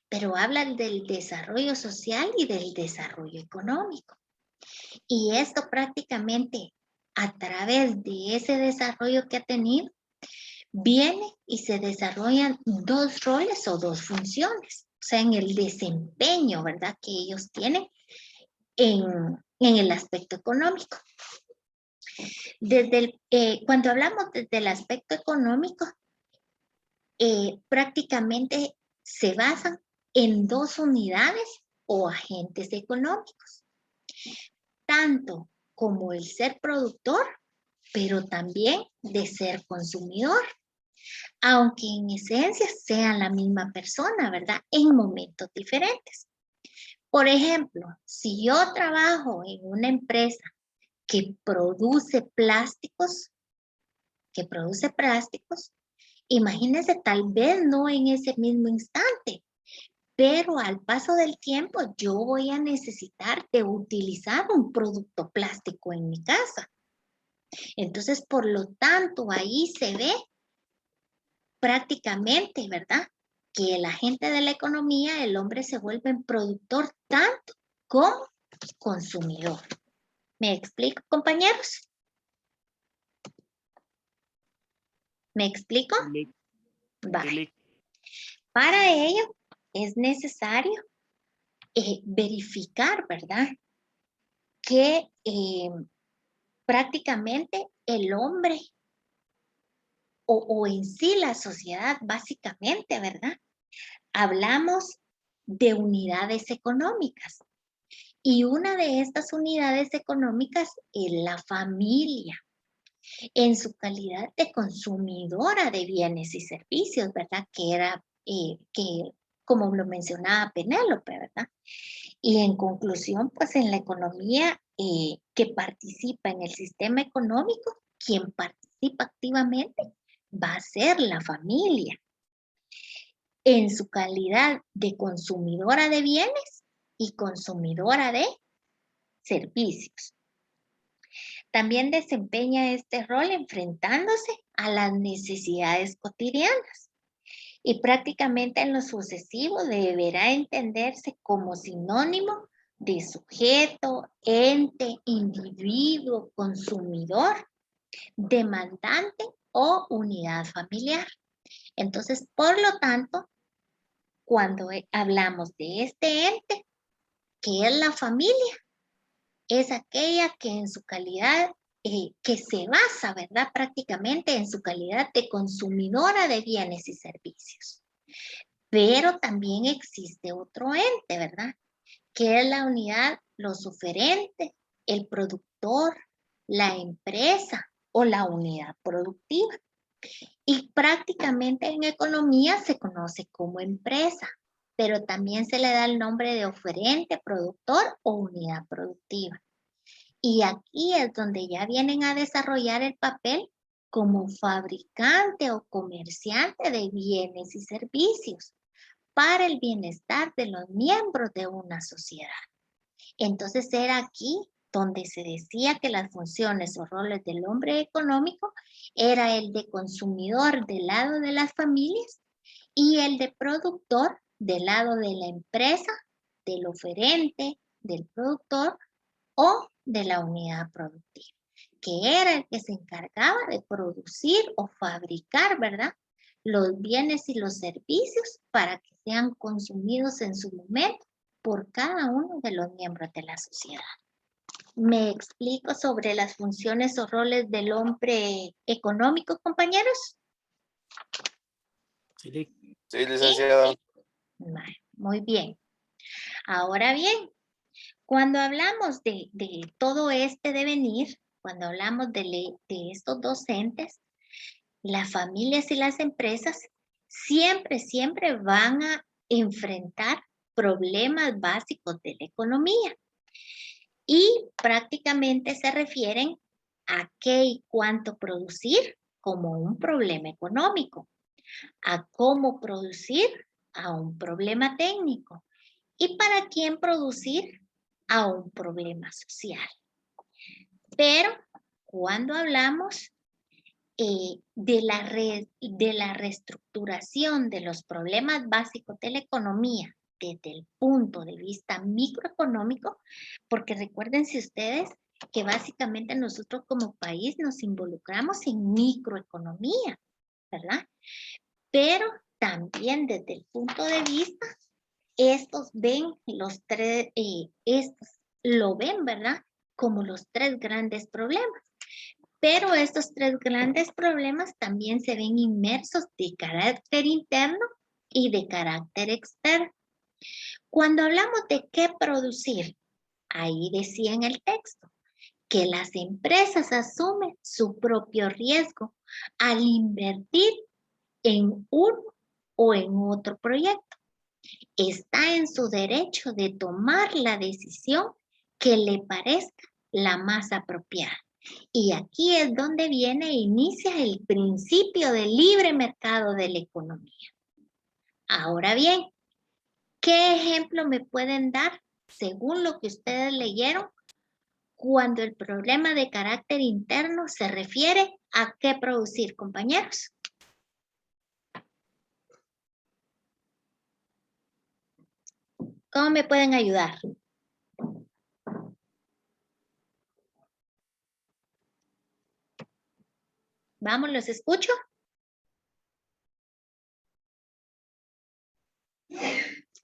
Speaker 1: pero habla del desarrollo social y del desarrollo económico. Y esto prácticamente a través de ese desarrollo que ha tenido, viene y se desarrollan dos roles o dos funciones, o sea, en el desempeño, ¿verdad? Que ellos tienen en el aspecto económico. Cuando hablamos desde el aspecto económico, prácticamente se basan en dos unidades o agentes económicos, tanto como el ser productor, pero también de ser consumidor, aunque en esencia sean la misma persona, ¿verdad? En momentos diferentes. Por ejemplo, si yo trabajo en una empresa que produce plásticos, imagínense, tal vez no en ese mismo instante, pero al paso del tiempo yo voy a necesitar de utilizar un producto plástico en mi casa. Entonces, por lo tanto, ahí se ve prácticamente, ¿verdad? Que el agente de la economía, el hombre, se vuelve un productor tanto como consumidor. ¿Me explico, compañeros? ¿Me explico? Vale. Para ello es necesario verificar, ¿verdad? Que prácticamente el hombre o en sí la sociedad, básicamente, ¿verdad? Hablamos de unidades económicas. Y una de estas unidades económicas es la familia, en su calidad de consumidora de bienes y servicios, ¿verdad? Que era, como lo mencionaba Penélope, ¿verdad? Y en conclusión, pues en la economía que participa en el sistema económico, quien participa activamente va a ser la familia, en su calidad de consumidora de bienes y consumidora de servicios. También desempeña este rol enfrentándose a las necesidades cotidianas y prácticamente en lo sucesivo deberá entenderse como sinónimo de sujeto, ente, individuo, consumidor, demandante o unidad familiar. Entonces, por lo tanto, cuando hablamos de este ente, que es la familia, es aquella que en su calidad, que se basa, ¿verdad? Prácticamente en su calidad de consumidora de bienes y servicios. Pero también existe otro ente, ¿verdad? Que es la unidad, los oferentes, el productor, la empresa o la unidad productiva. Y prácticamente en economía se conoce como empresa, pero también se le da el nombre de oferente, productor o unidad productiva. Y aquí es donde ya vienen a desarrollar el papel como fabricante o comerciante de bienes y servicios para el bienestar de los miembros de una sociedad. Entonces era aquí donde se decía que las funciones o roles del hombre económico era el de consumidor del lado de las familias y el de productor del lado de la empresa, del oferente, del productor o de la unidad productiva, que era el que se encargaba de producir o fabricar, ¿verdad? Los bienes y los servicios para que sean consumidos en su momento por cada uno de los miembros de la sociedad. ¿Me explico sobre las funciones o roles del hombre económico, compañeros?
Speaker 3: Sí, licenciada.
Speaker 1: Muy bien. Ahora bien, cuando hablamos de todo este devenir, cuando hablamos de estos dos entes, las familias y las empresas siempre van a enfrentar problemas básicos de la economía. Y prácticamente se refieren a qué y cuánto producir como un problema económico, a cómo producir a un problema técnico y para quién producir a un problema social. Pero cuando hablamos de la reestructuración de los problemas básicos de la economía desde el punto de vista microeconómico, porque recuérdense ustedes que básicamente nosotros como país nos involucramos en microeconomía, ¿verdad? Pero también desde el punto de vista, estos ven los tres, estos lo ven, ¿verdad? Como los tres grandes problemas. Pero estos tres grandes problemas también se ven inmersos de carácter interno y de carácter externo. Cuando hablamos de qué producir, ahí decía en el texto que las empresas asumen su propio riesgo al invertir en uno o en otro proyecto. Está en su derecho de tomar la decisión que le parezca la más apropiada. Y aquí es donde viene e inicia el principio del libre mercado de la economía. Ahora bien, ¿qué ejemplo me pueden dar según lo que ustedes leyeron cuando el problema de carácter interno se refiere a qué producir, compañeros? ¿Cómo me pueden ayudar? Vamos, los escucho.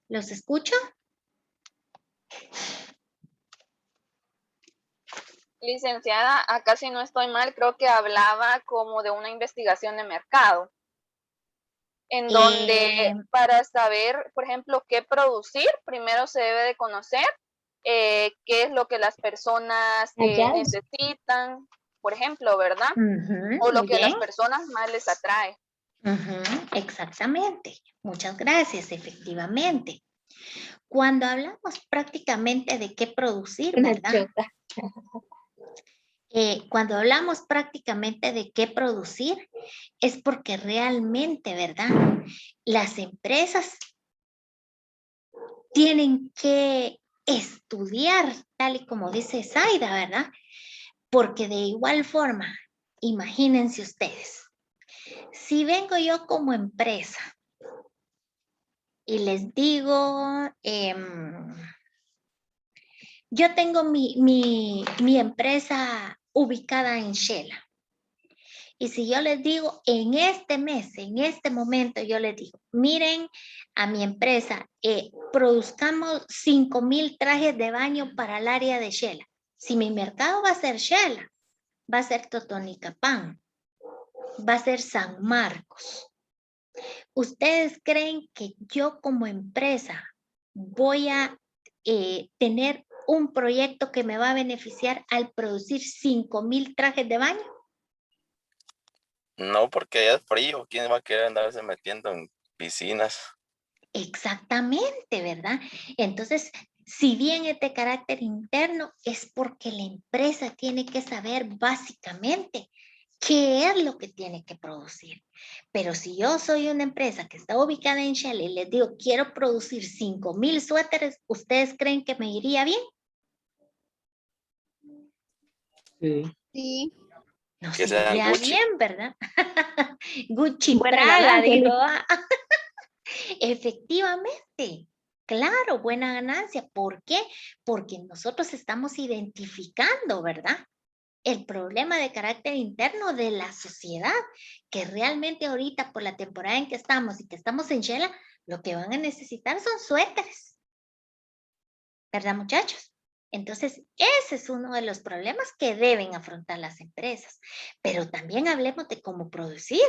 Speaker 1: ¿Los escucho?
Speaker 2: Licenciada, acá si no estoy mal, creo que hablaba como de una investigación de mercado, en donde para saber, por ejemplo, qué producir, primero se debe de conocer qué es lo que las personas necesitan, por ejemplo, ¿verdad? O lo que a las personas más les atrae.
Speaker 1: Exactamente. Muchas gracias, efectivamente. Cuando hablamos prácticamente de qué producir, ¿verdad? Cuando hablamos prácticamente de qué producir, es porque realmente, ¿verdad? Las empresas tienen que estudiar, tal y como dice Zaida, ¿verdad? Porque de igual forma, imagínense ustedes, si vengo yo como empresa y les digo, yo tengo mi empresa ubicada en Shela. Y si yo les digo, en este mes, en este momento, yo les digo, miren a mi empresa, produzcamos 5,000 trajes de baño para el área de Shela. Si mi mercado va a ser Shela, va a ser Totonicapán, va a ser San Marcos. ¿Ustedes creen que yo como empresa voy a tener un proyecto que me va a beneficiar al producir 5,000 trajes de baño?
Speaker 3: No, porque allá es frío. ¿Quién va a querer andarse metiendo en piscinas?
Speaker 1: Exactamente, ¿verdad? Entonces, si bien es de carácter interno, es porque la empresa tiene que saber básicamente qué es lo que tiene que producir. Pero si yo soy una empresa que está ubicada en Shell y les digo, quiero producir 5,000 suéteres, ¿ustedes creen que me iría bien?
Speaker 11: Sí.
Speaker 1: No
Speaker 3: que
Speaker 1: sería
Speaker 3: Gucci.
Speaker 1: bien, ¿verdad? Gucci
Speaker 11: Buena
Speaker 1: Prada,
Speaker 11: ganancia,
Speaker 1: dijo. Efectivamente, claro, buena ganancia. ¿Por qué? Porque nosotros estamos identificando, ¿verdad? El problema de carácter interno de la sociedad, que realmente ahorita por la temporada en que estamos y que estamos en Shela, lo que van a necesitar son suéteres. ¿Verdad, muchachos? Entonces, ese es uno de los problemas que deben afrontar las empresas. Pero también hablemos de cómo producir.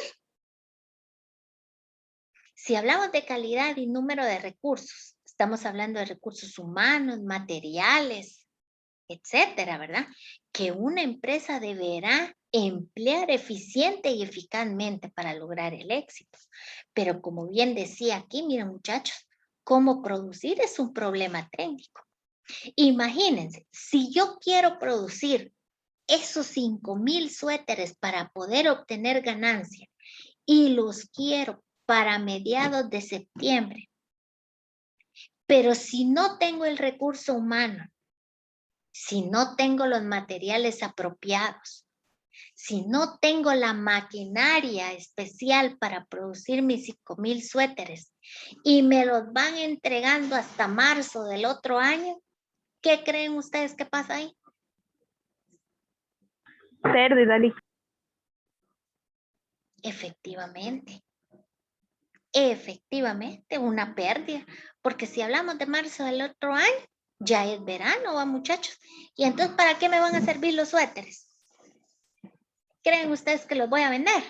Speaker 1: Si hablamos de calidad y número de recursos, estamos hablando de recursos humanos, materiales, etcétera, ¿verdad? Que una empresa deberá emplear eficiente y eficazmente para lograr el éxito. Pero como bien decía aquí, miren muchachos, cómo producir es un problema técnico. Imagínense, si yo quiero producir esos 5,000 suéteres para poder obtener ganancia y los quiero para mediados de septiembre, pero si no tengo el recurso humano, si no tengo los materiales apropiados, si no tengo la maquinaria especial para producir mis 5,000 suéteres y me los van entregando hasta marzo del otro año, ¿qué creen ustedes que pasa ahí?
Speaker 10: Pérdida.
Speaker 1: Efectivamente, una pérdida, porque si hablamos de marzo del otro año, ya es verano, ¿va, muchachos? Y entonces, ¿para qué me van a servir los suéteres? ¿Creen ustedes que los voy a vender?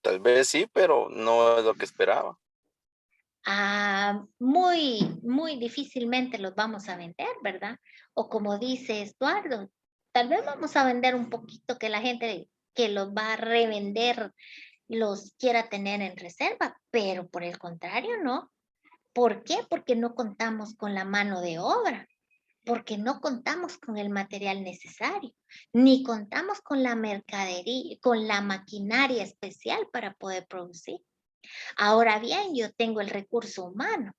Speaker 3: Tal vez sí, pero no es lo que esperaba.
Speaker 1: Muy difícilmente los vamos a vender, ¿verdad? O como dice Eduardo, tal vez vamos a vender un poquito que la gente que los va a revender los quiera tener en reserva, pero por el contrario, no. ¿Por qué? Porque no contamos con la mano de obra, porque no contamos con el material necesario, ni contamos con la mercadería, con la maquinaria especial para poder producir. Ahora bien, yo tengo el recurso humano,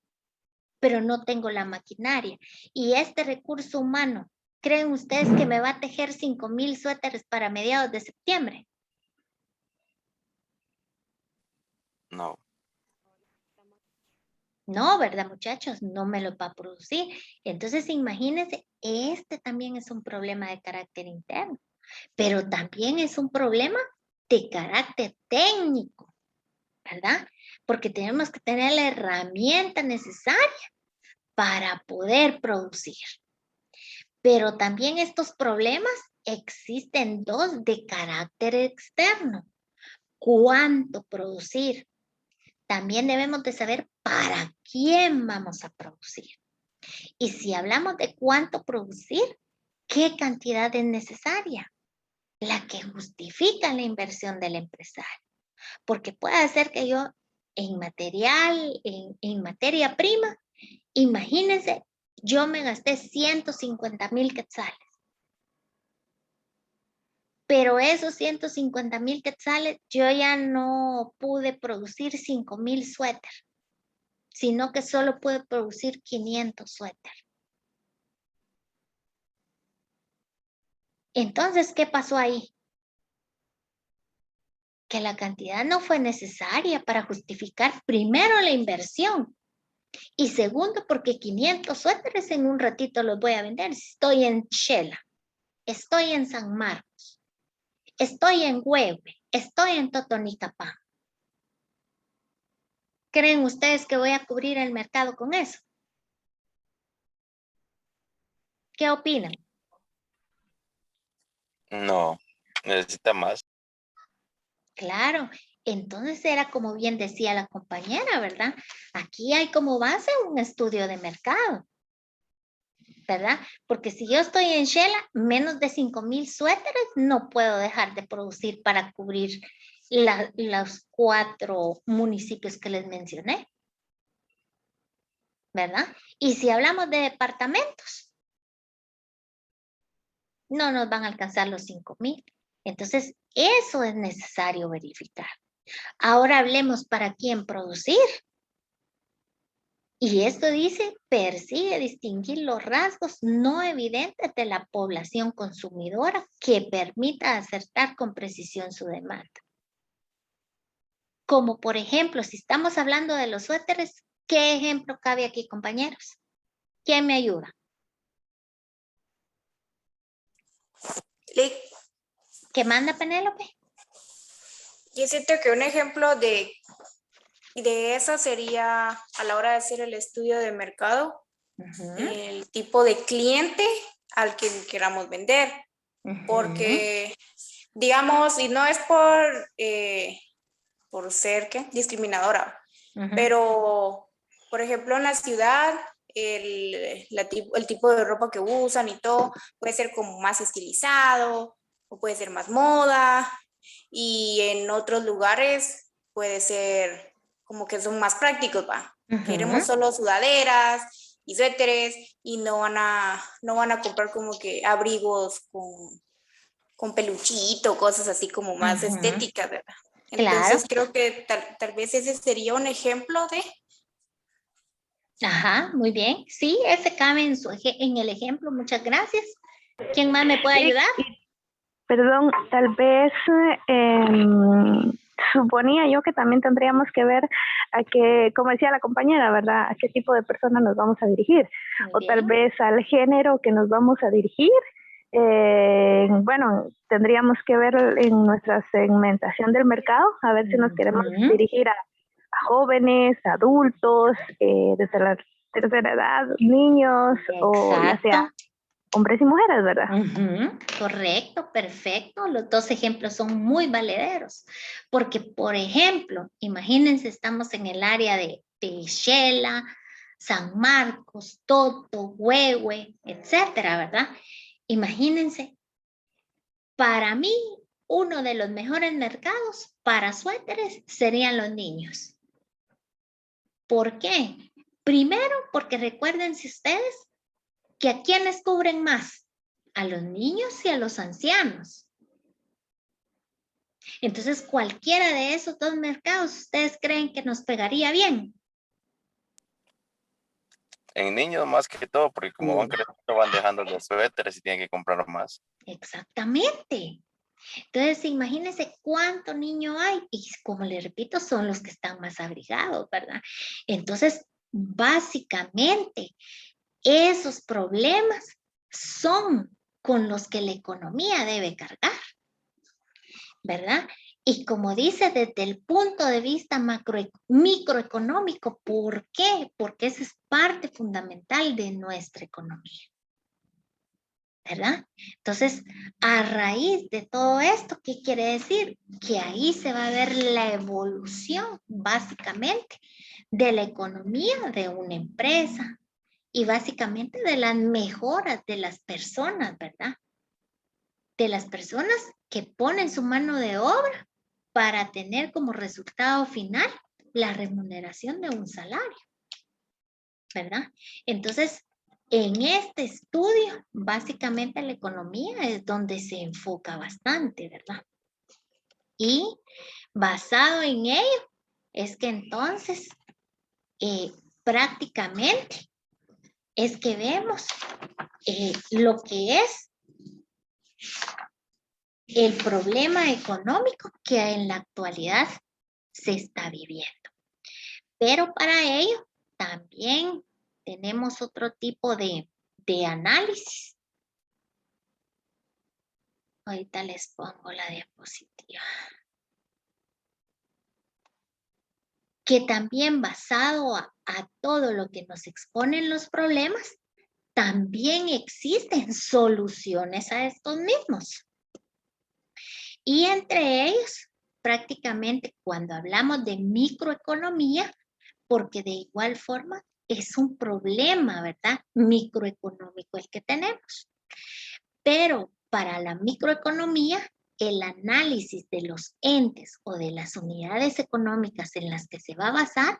Speaker 1: pero no tengo la maquinaria. Y este recurso humano, ¿creen ustedes que me va a tejer 5,000 suéteres para mediados de septiembre?
Speaker 3: No.
Speaker 1: No, ¿verdad, muchachos? No me lo va a producir. Entonces, imagínense, este también es un problema de carácter interno, pero también es un problema de carácter técnico, ¿verdad? Porque tenemos que tener la herramienta necesaria para poder producir. Pero también estos problemas existen dos de carácter externo. ¿Cuánto producir? También debemos de saber para quién vamos a producir. Y si hablamos de cuánto producir, ¿qué cantidad es necesaria? La que justifica la inversión del empresario. Porque puede ser que yo en material, en materia prima, imagínense, yo me gasté 150,000 quetzales. Pero esos 150,000 quetzales, yo ya no pude producir 5,000 suéteres, sino que solo pude producir 500 suéteres. Entonces, ¿qué pasó ahí? Que la cantidad no fue necesaria para justificar primero la inversión y segundo porque 500 suéteres en un ratito los voy a vender. Estoy en Shela, estoy en San Marcos, estoy en Huehue, estoy en Totonicapán. ¿Creen ustedes que voy a cubrir el mercado con eso? ¿Qué opinan?
Speaker 3: No, necesita más.
Speaker 1: Claro, entonces era como bien decía la compañera, ¿verdad? Aquí hay como base un estudio de mercado, ¿verdad? Porque si yo estoy en Shela, menos de 5,000 suéteres no puedo dejar de producir para cubrir los 4 municipios que les mencioné, ¿verdad? Y si hablamos de departamentos, no nos van a alcanzar los 5,000. Entonces, eso es necesario verificar. Ahora hablemos para quién producir. Y esto dice, persigue distinguir los rasgos no evidentes de la población consumidora que permita acertar con precisión su demanda. Como por ejemplo, si estamos hablando de los suéteres, ¿qué ejemplo cabe aquí, compañeros? ¿Quién me ayuda? ¿Qué manda Penélope?
Speaker 6: Yo siento que un ejemplo de eso sería a la hora de hacer el estudio de mercado, el tipo de cliente al que queramos vender. Porque, digamos, y no es por ser discriminadora, pero, por ejemplo, en la ciudad, el tipo de ropa que usan y todo puede ser como más estilizado o puede ser más moda, y en otros lugares puede ser como que son más prácticos, ¿va? Queremos solo sudaderas y suéteres y no van a comprar como que abrigos con peluchito, cosas así como más estéticas, ¿verdad? Entonces creo que tal vez ese sería un ejemplo de...
Speaker 1: Ajá, muy bien. Sí, ese cabe en el ejemplo. Muchas gracias. ¿Quién más me puede ayudar?
Speaker 5: Perdón, tal vez suponía yo que también tendríamos que ver a qué, como decía la compañera, ¿verdad? A qué tipo de personas nos vamos a dirigir. O tal vez al género que nos vamos a dirigir. Bueno, tendríamos que ver en nuestra segmentación del mercado, a ver si nos queremos dirigir a jóvenes, adultos, desde la tercera edad, niños, o ya sea hombres y mujeres, ¿verdad?
Speaker 1: Correcto, perfecto. Los dos ejemplos son muy valederos. Porque, por ejemplo, imagínense, estamos en el área de Shela, San Marcos, Toto, Huehue, etcétera, ¿verdad? Imagínense, para mí, uno de los mejores mercados para suéteres serían los niños. ¿Por qué? Primero, porque recuérdense ustedes que a quiénes cubren más, a los niños y a los ancianos. Entonces, cualquiera de esos dos mercados, ¿ustedes creen que nos pegaría bien?
Speaker 3: En niños más que todo, porque como van creciendo, van dejando los suéteres y tienen que comprar más.
Speaker 1: Exactamente. Entonces, imagínense cuánto niño hay y como les repito, son los que están más abrigados, ¿verdad? Entonces, básicamente, esos problemas son con los que la economía debe cargar, ¿verdad? Y como dice, desde el punto de vista microeconómico, ¿por qué? Porque esa es parte fundamental de nuestra economía, ¿verdad? Entonces, a raíz de todo esto, ¿qué quiere decir? Que ahí se va a ver la evolución, básicamente, de la economía de una empresa y básicamente de las mejoras de las personas, ¿verdad? De las personas que ponen su mano de obra para tener como resultado final la remuneración de un salario, ¿verdad? Entonces, en este estudio, básicamente la economía es donde se enfoca bastante, ¿verdad? Y basado en ello, es que entonces prácticamente es que vemos lo que es el problema económico que en la actualidad se está viviendo. Pero para ello también tenemos otro tipo de análisis. Ahorita les pongo la diapositiva. Que también basado a todo lo que nos exponen los problemas, también existen soluciones a estos mismos. Y entre ellos, prácticamente cuando hablamos de microeconomía, porque de igual forma es un problema, ¿verdad? Microeconómico el que tenemos. Pero para la microeconomía, el análisis de los entes o de las unidades económicas en las que se va a basar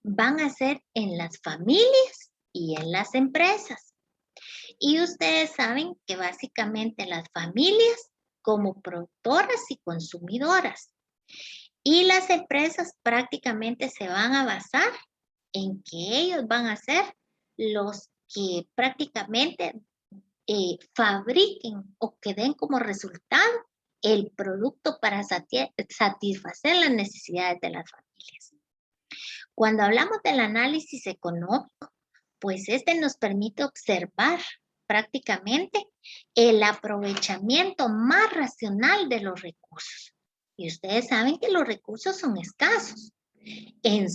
Speaker 1: van a ser en las familias y en las empresas. Y ustedes saben que básicamente las familias como productoras y consumidoras y las empresas prácticamente se van a basar en que ellos van a ser los que prácticamente fabriquen o que den como resultado el producto para satisfacer las necesidades de las familias. Cuando hablamos del análisis económico, pues este nos permite observar prácticamente el aprovechamiento más racional de los recursos. Y ustedes saben que los recursos son escasos. En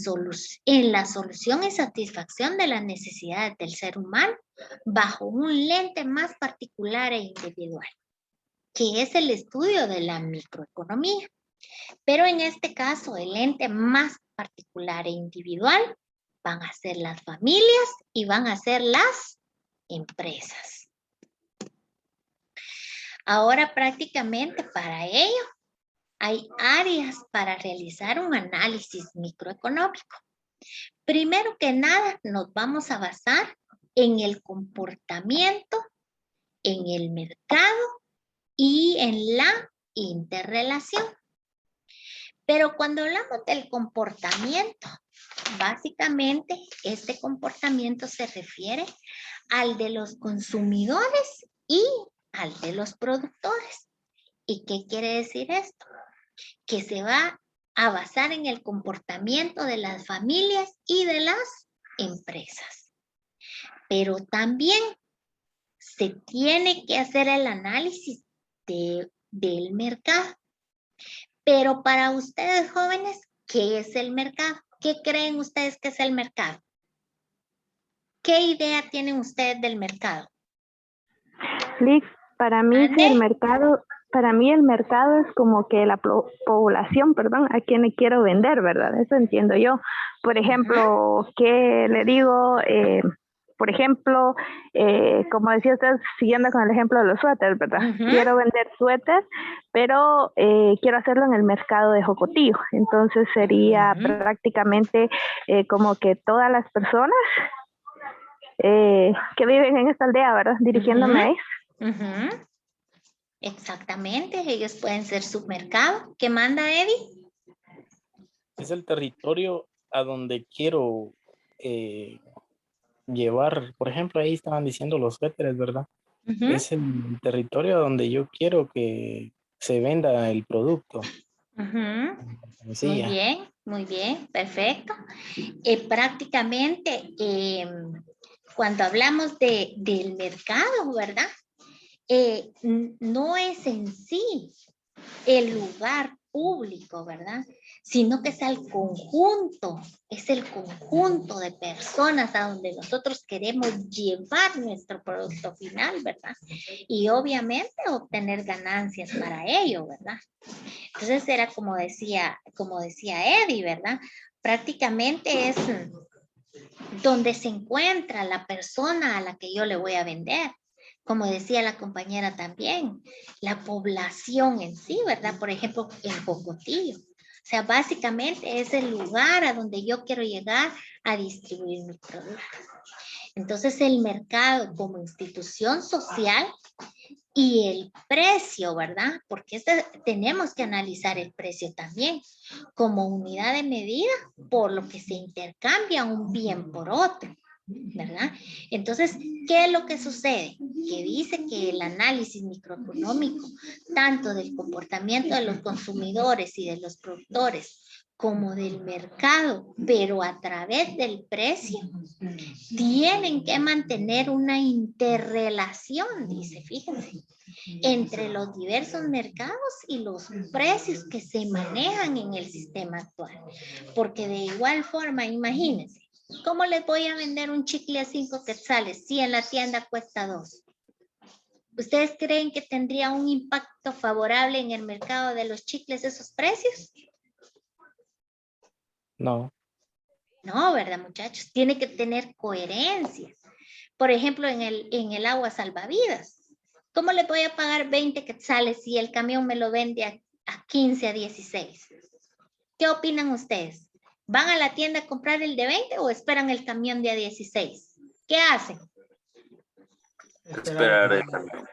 Speaker 1: la solución y satisfacción de las necesidades del ser humano bajo un lente más particular e individual, que es el estudio de la microeconomía. Pero en este caso, el ente más particular e individual van a ser las familias y van a ser las empresas. Ahora prácticamente para ello hay áreas para realizar un análisis microeconómico. Primero que nada, nos vamos a basar en el comportamiento, en el mercado y en la interrelación. Pero cuando hablamos del comportamiento, básicamente este comportamiento se refiere al de los consumidores y al de los productores. ¿Y qué quiere decir esto? Que se va a basar en el comportamiento de las familias y de las empresas. Pero también se tiene que hacer el análisis del mercado. Pero para ustedes jóvenes, ¿qué es el mercado? ¿Qué creen ustedes que es el mercado? ¿Qué idea tienen ustedes del mercado?
Speaker 5: Lick, para mí sí, el mercado es como que la población, perdón, a quien le quiero vender, ¿verdad? Eso entiendo yo. Por ejemplo, ¿qué le digo? Por ejemplo, como decía usted, siguiendo con el ejemplo de los suéteres, ¿verdad? Quiero vender suéteres, pero quiero hacerlo en el mercado de Jocotillo. Entonces sería prácticamente como que todas las personas que viven en esta aldea, ¿verdad? Dirigiéndome a eso.
Speaker 1: Exactamente, ellos pueden ser su mercado. ¿Qué manda, Eddie?
Speaker 8: Es el territorio a donde quiero llevar, por ejemplo, ahí estaban diciendo los suéteres, ¿verdad? Es el territorio donde yo quiero que se venda el producto.
Speaker 1: Muy bien, perfecto. Prácticamente, cuando hablamos del mercado, ¿verdad? No es en sí el lugar público, ¿verdad? Sino que es el conjunto de personas a donde nosotros queremos llevar nuestro producto final, ¿verdad? Y obviamente obtener ganancias para ello, ¿verdad? Entonces era como decía Eddie, ¿verdad? Prácticamente es donde se encuentra la persona a la que yo le voy a vender. Como decía la compañera también, la población en sí, ¿verdad? Por ejemplo, en Jocotillo. O sea, básicamente es el lugar a donde yo quiero llegar a distribuir mi producto. Entonces, el mercado como institución social y el precio, ¿verdad? Porque tenemos que analizar el precio también como unidad de medida por lo que se intercambia un bien por otro, ¿verdad? Entonces, ¿qué es lo que sucede? Que dice que el análisis microeconómico, tanto del comportamiento de los consumidores y de los productores, como del mercado, pero a través del precio, tienen que mantener una interrelación, dice, fíjense, entre los diversos mercados y los precios que se manejan en el sistema actual. Porque de igual forma, imagínense, ¿cómo les voy a vender un chicle a 5 quetzales si en la tienda cuesta 2? ¿Ustedes creen que tendría un impacto favorable en el mercado de los chicles esos precios?
Speaker 8: No.
Speaker 1: No, ¿verdad, muchachos? Tiene que tener coherencia. Por ejemplo, en el agua salvavidas. ¿Cómo le voy a pagar 20 quetzales si el camión me lo vende a 15, a 16? ¿Qué opinan ustedes? ¿Van a la tienda a comprar el de 20 o esperan el camión de a 16? ¿Qué hacen?
Speaker 3: Esperar el camión.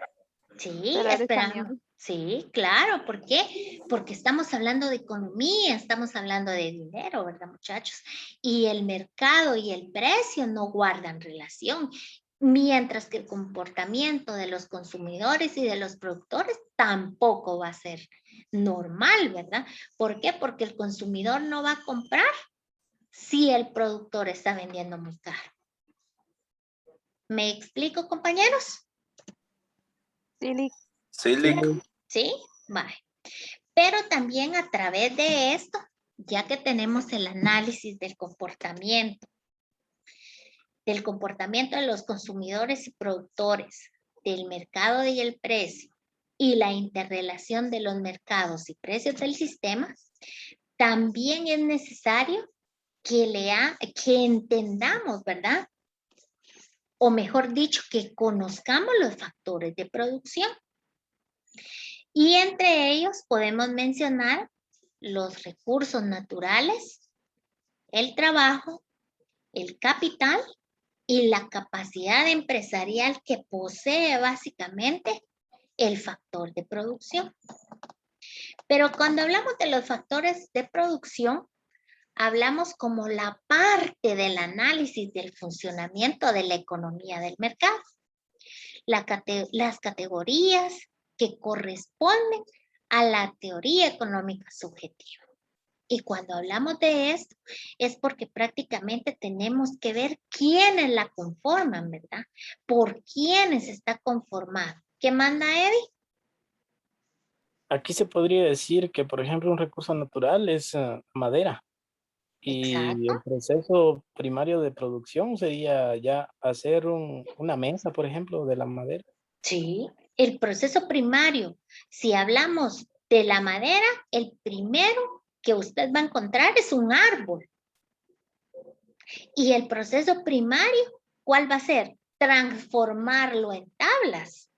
Speaker 1: Sí, esperamos. Sí, claro. ¿Por qué? Porque estamos hablando de economía, estamos hablando de dinero, ¿verdad, muchachos? Y el mercado y el precio no guardan relación, mientras que el comportamiento de los consumidores y de los productores tampoco va a ser normal, ¿verdad? ¿Por qué? Porque el consumidor no va a comprar si el productor está vendiendo muy caro. ¿Me explico, compañeros? Sí, vale. Pero también a través de esto, ya que tenemos el análisis del comportamiento de los consumidores y productores, del mercado y el precio, y la interrelación de los mercados y precios del sistema, también es necesario que entendamos, ¿verdad? O mejor dicho, que conozcamos los factores de producción. Y entre ellos podemos mencionar los recursos naturales, el trabajo, el capital y la capacidad empresarial que posee básicamente el factor de producción. Pero cuando hablamos de los factores de producción, hablamos como la parte del análisis del funcionamiento de la economía del mercado. Las categorías que corresponden a la teoría económica subjetiva. Y cuando hablamos de esto, es porque prácticamente tenemos que ver quiénes la conforman, ¿verdad? Por quiénes está conformado. ¿Qué manda Eddie?
Speaker 8: Aquí se podría decir que, por ejemplo, un recurso natural es madera. Y
Speaker 1: Exacto.
Speaker 8: el proceso primario de producción sería ya hacer una mesa, por ejemplo, de la madera.
Speaker 1: Sí, el proceso primario, si hablamos de la madera, el primero que usted va a encontrar es un árbol. Y el proceso primario, ¿cuál va a ser? Transformarlo en tablas.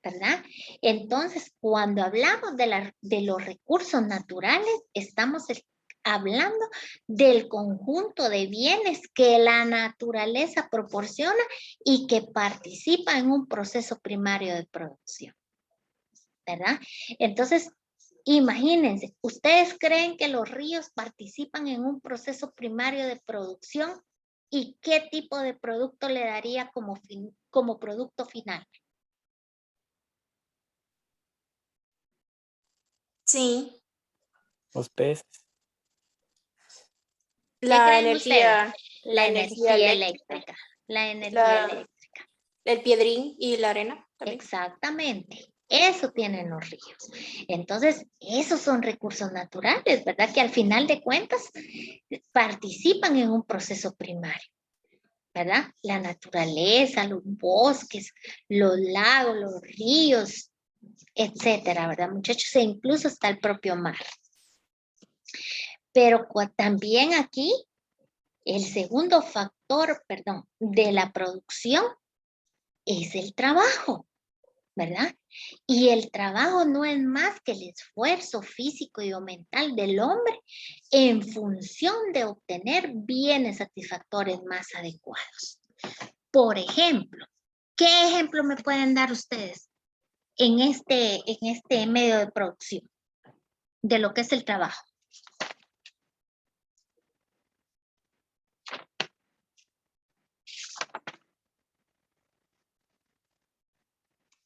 Speaker 1: ¿Verdad? Entonces, cuando hablamos de los recursos naturales, estamos hablando del conjunto de bienes que la naturaleza proporciona y que participa en un proceso primario de producción. ¿Verdad? Entonces, imagínense, ¿ustedes creen que los ríos participan en un proceso primario de producción? ¿Y qué tipo de producto le daría como producto final?
Speaker 6: Sí.
Speaker 8: Los peces.
Speaker 6: La energía.
Speaker 1: La energía eléctrica. La energía eléctrica.
Speaker 6: El piedrín y la arena. También.
Speaker 1: Exactamente. Eso tienen los ríos. Entonces, esos son recursos naturales, ¿verdad? Que al final de cuentas participan en un proceso primario, ¿verdad? La naturaleza, los bosques, los lagos, los ríos, etcétera, ¿verdad, muchachos? E incluso hasta el propio mar. Pero también aquí, el segundo factor, de la producción es el trabajo, ¿verdad? Y el trabajo no es más que el esfuerzo físico y o mental del hombre en función de obtener bienes satisfactorios más adecuados. Por ejemplo, ¿qué ejemplo me pueden dar ustedes en este medio de producción de lo que es el trabajo?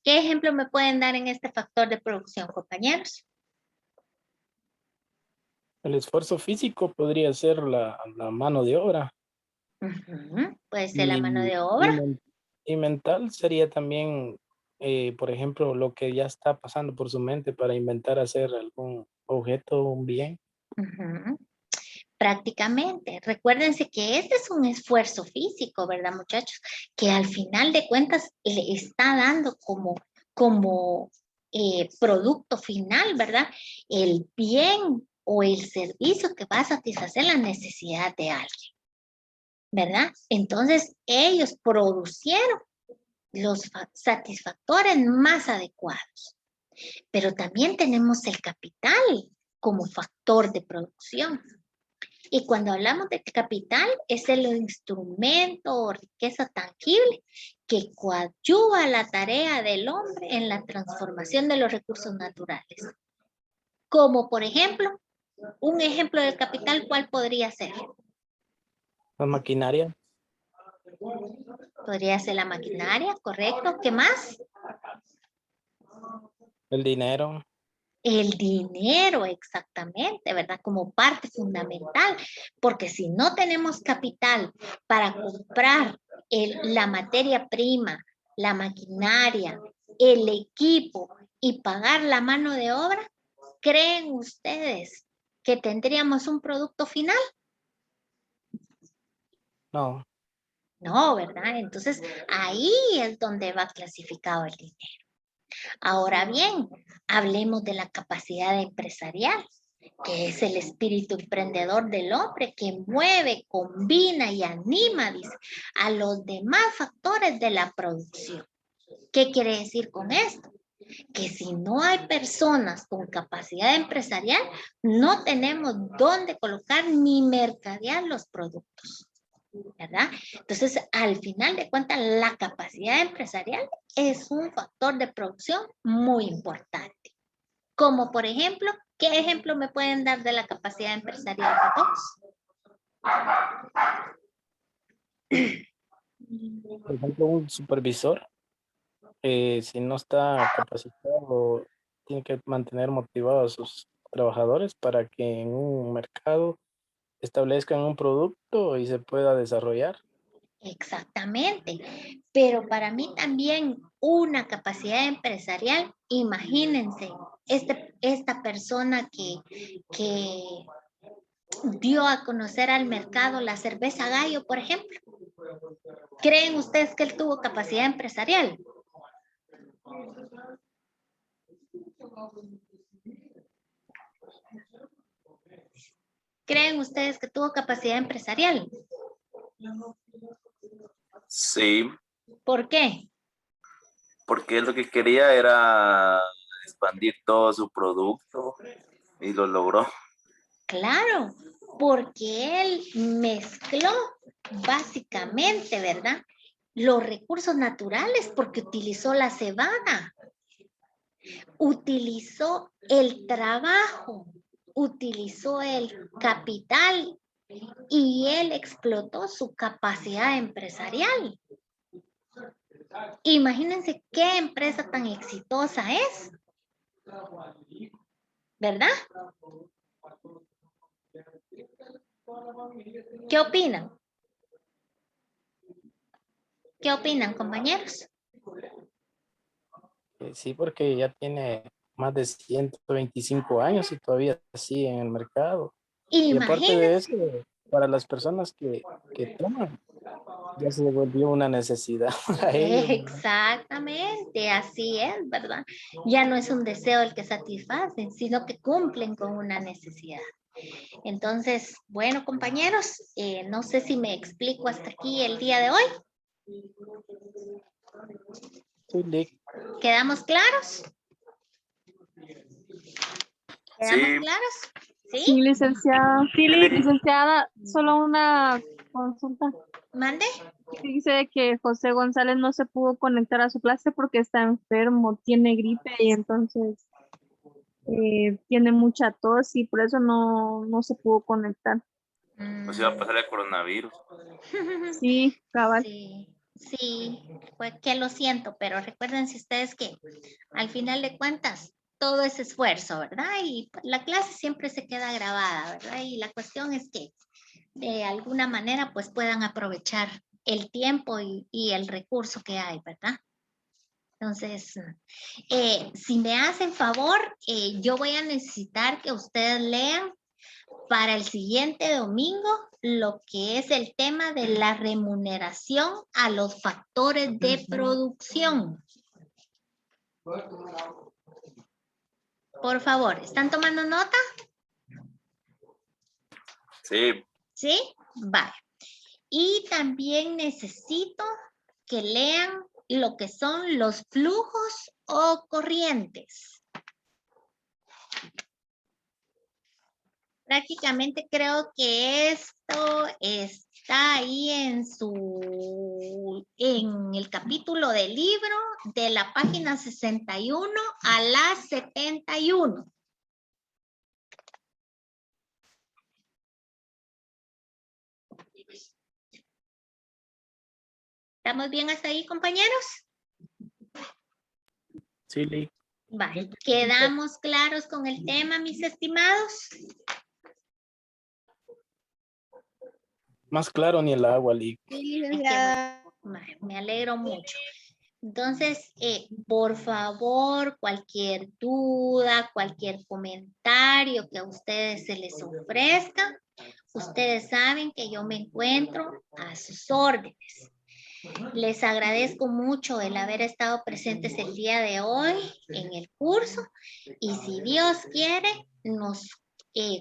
Speaker 1: ¿Qué ejemplo me pueden dar en este factor de producción, compañeros?
Speaker 8: El esfuerzo físico podría ser la mano de obra.
Speaker 1: Puede ser la mano de obra.
Speaker 8: Y mental sería también, por ejemplo, lo que ya está pasando por su mente para inventar hacer algún objeto, un bien.
Speaker 1: Prácticamente. Recuérdense que este es un esfuerzo físico, ¿verdad, muchachos? Que al final de cuentas le está dando como producto final, ¿verdad? El bien o el servicio que va a satisfacer la necesidad de alguien, ¿verdad? Entonces, ellos producieron los satisfactores más adecuados. Pero también tenemos el capital como factor de producción. Y cuando hablamos de capital, es el instrumento o riqueza tangible que coadyuva la tarea del hombre en la transformación de los recursos naturales. Como por ejemplo, un ejemplo de capital, ¿cuál podría ser?
Speaker 8: La maquinaria.
Speaker 1: Podría ser la maquinaria, correcto. ¿Qué más?
Speaker 8: El dinero.
Speaker 1: El dinero, exactamente, ¿verdad? Como parte fundamental, porque si no tenemos capital para comprar la materia prima, la maquinaria, el equipo y pagar la mano de obra, ¿creen ustedes que tendríamos un producto final?
Speaker 8: No.
Speaker 1: No, ¿verdad? Entonces, ahí es donde va clasificado el dinero. Ahora bien, hablemos de la capacidad empresarial, que es el espíritu emprendedor del hombre que mueve, combina y anima, dice, a los demás factores de la producción. ¿Qué quiere decir con esto? que si no hay personas con capacidad empresarial, no tenemos dónde colocar ni mercadear los productos, ¿verdad? Entonces, al final de cuentas, la capacidad empresarial es un factor de producción muy importante. Como por ejemplo, ¿qué ejemplo me pueden dar de la capacidad empresarial a todos?
Speaker 8: Por ejemplo, un supervisor, si no está capacitado, tiene que mantener motivados a sus trabajadores para que en un mercado establezcan un producto y se pueda desarrollar.
Speaker 1: Exactamente, pero para mí también una capacidad empresarial, imagínense, esta persona que dio a conocer al mercado la cerveza Gallo, por ejemplo. ¿Creen ustedes que él tuvo capacidad empresarial? ¿Creen ustedes que tuvo capacidad empresarial?
Speaker 3: Sí.
Speaker 1: ¿Por qué?
Speaker 3: Porque él lo que quería era expandir todo su producto y lo logró.
Speaker 1: Claro, porque él mezcló básicamente, ¿verdad? Los recursos naturales, porque utilizó la cebada, utilizó el trabajo, utilizó el capital y él explotó su capacidad empresarial. Imagínense qué empresa tan exitosa es, ¿verdad? ¿Qué opinan? ¿Qué opinan, compañeros?
Speaker 8: Sí, porque ya tiene más de 125 años y todavía sigue en el mercado. Y aparte de eso, para las personas que toman, ya se volvió una necesidad para ellos.
Speaker 1: Exactamente, así es, ¿verdad? Ya no es un deseo el que satisfacen, sino que cumplen con una necesidad. Entonces, bueno, compañeros, no sé si me explico hasta aquí el día de hoy.
Speaker 8: Sí.
Speaker 1: ¿Quedamos claros? ¿Quedamos claros? ¿Sí?
Speaker 10: Sí, licenciada. Sí, licenciada, solo una consulta.
Speaker 1: ¿Mande?
Speaker 10: Dice que José González no se pudo conectar a su clase porque está enfermo, tiene gripe y entonces tiene mucha tos y por eso no se pudo conectar.
Speaker 3: O sea, va a pasar el coronavirus.
Speaker 10: Sí, cabal.
Speaker 1: Sí, fue que lo siento, pero recuerden ustedes que al final de cuentas todo es esfuerzo, ¿verdad? Y la clase siempre se queda grabada, ¿verdad? Y la cuestión es que de alguna manera pues puedan aprovechar el tiempo y el recurso que hay, ¿verdad? Entonces, si me hacen favor, yo voy a necesitar que ustedes lean para el siguiente domingo lo que es el tema de la remuneración a los factores de producción. Por favor, ¿están tomando nota?
Speaker 3: Sí.
Speaker 1: ¿Sí? Vale. Y también necesito que lean lo que son los flujos o corrientes. Prácticamente creo que esto está ahí en el capítulo del libro de la página 61 a la 71. ¿Estamos bien hasta ahí, compañeros?
Speaker 8: Sí, Lee.
Speaker 1: Vale, ¿quedamos claros con el tema, mis estimados?
Speaker 8: Más claro ni el agua, Lee.
Speaker 1: Me alegro mucho. Entonces, por favor, cualquier duda, cualquier comentario que a ustedes se les ofrezca, ustedes saben que yo me encuentro a sus órdenes. Les agradezco mucho el haber estado presentes el día de hoy en el curso y si Dios quiere, nos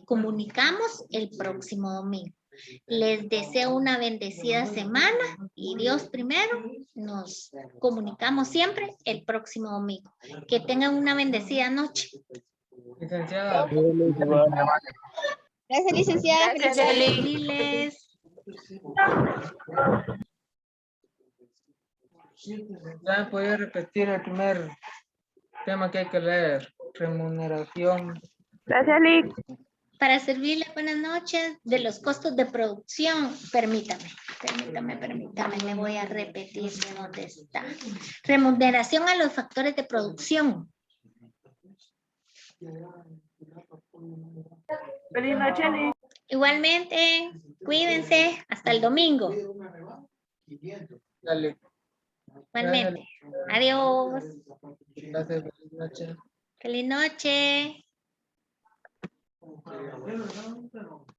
Speaker 1: comunicamos el próximo domingo. Les deseo una bendecida semana y Dios primero, nos comunicamos siempre el próximo domingo. Que tengan una bendecida noche.
Speaker 12: Licenciada.
Speaker 11: Gracias, licenciada.
Speaker 1: Felices.
Speaker 12: ¿Ya puede repetir el primer tema que hay que leer? Remuneración.
Speaker 10: Gracias, Lick.
Speaker 1: Para servirle, buenas noches. De los costos de producción, permítame, le voy a repetir de dónde está. Remuneración a los factores de producción.
Speaker 10: Feliz noche, Lick.
Speaker 1: Igualmente, cuídense, hasta el domingo.
Speaker 12: Dale.
Speaker 1: Igualmente. Adiós.
Speaker 12: Gracias, buenas noches.
Speaker 1: Feliz noche.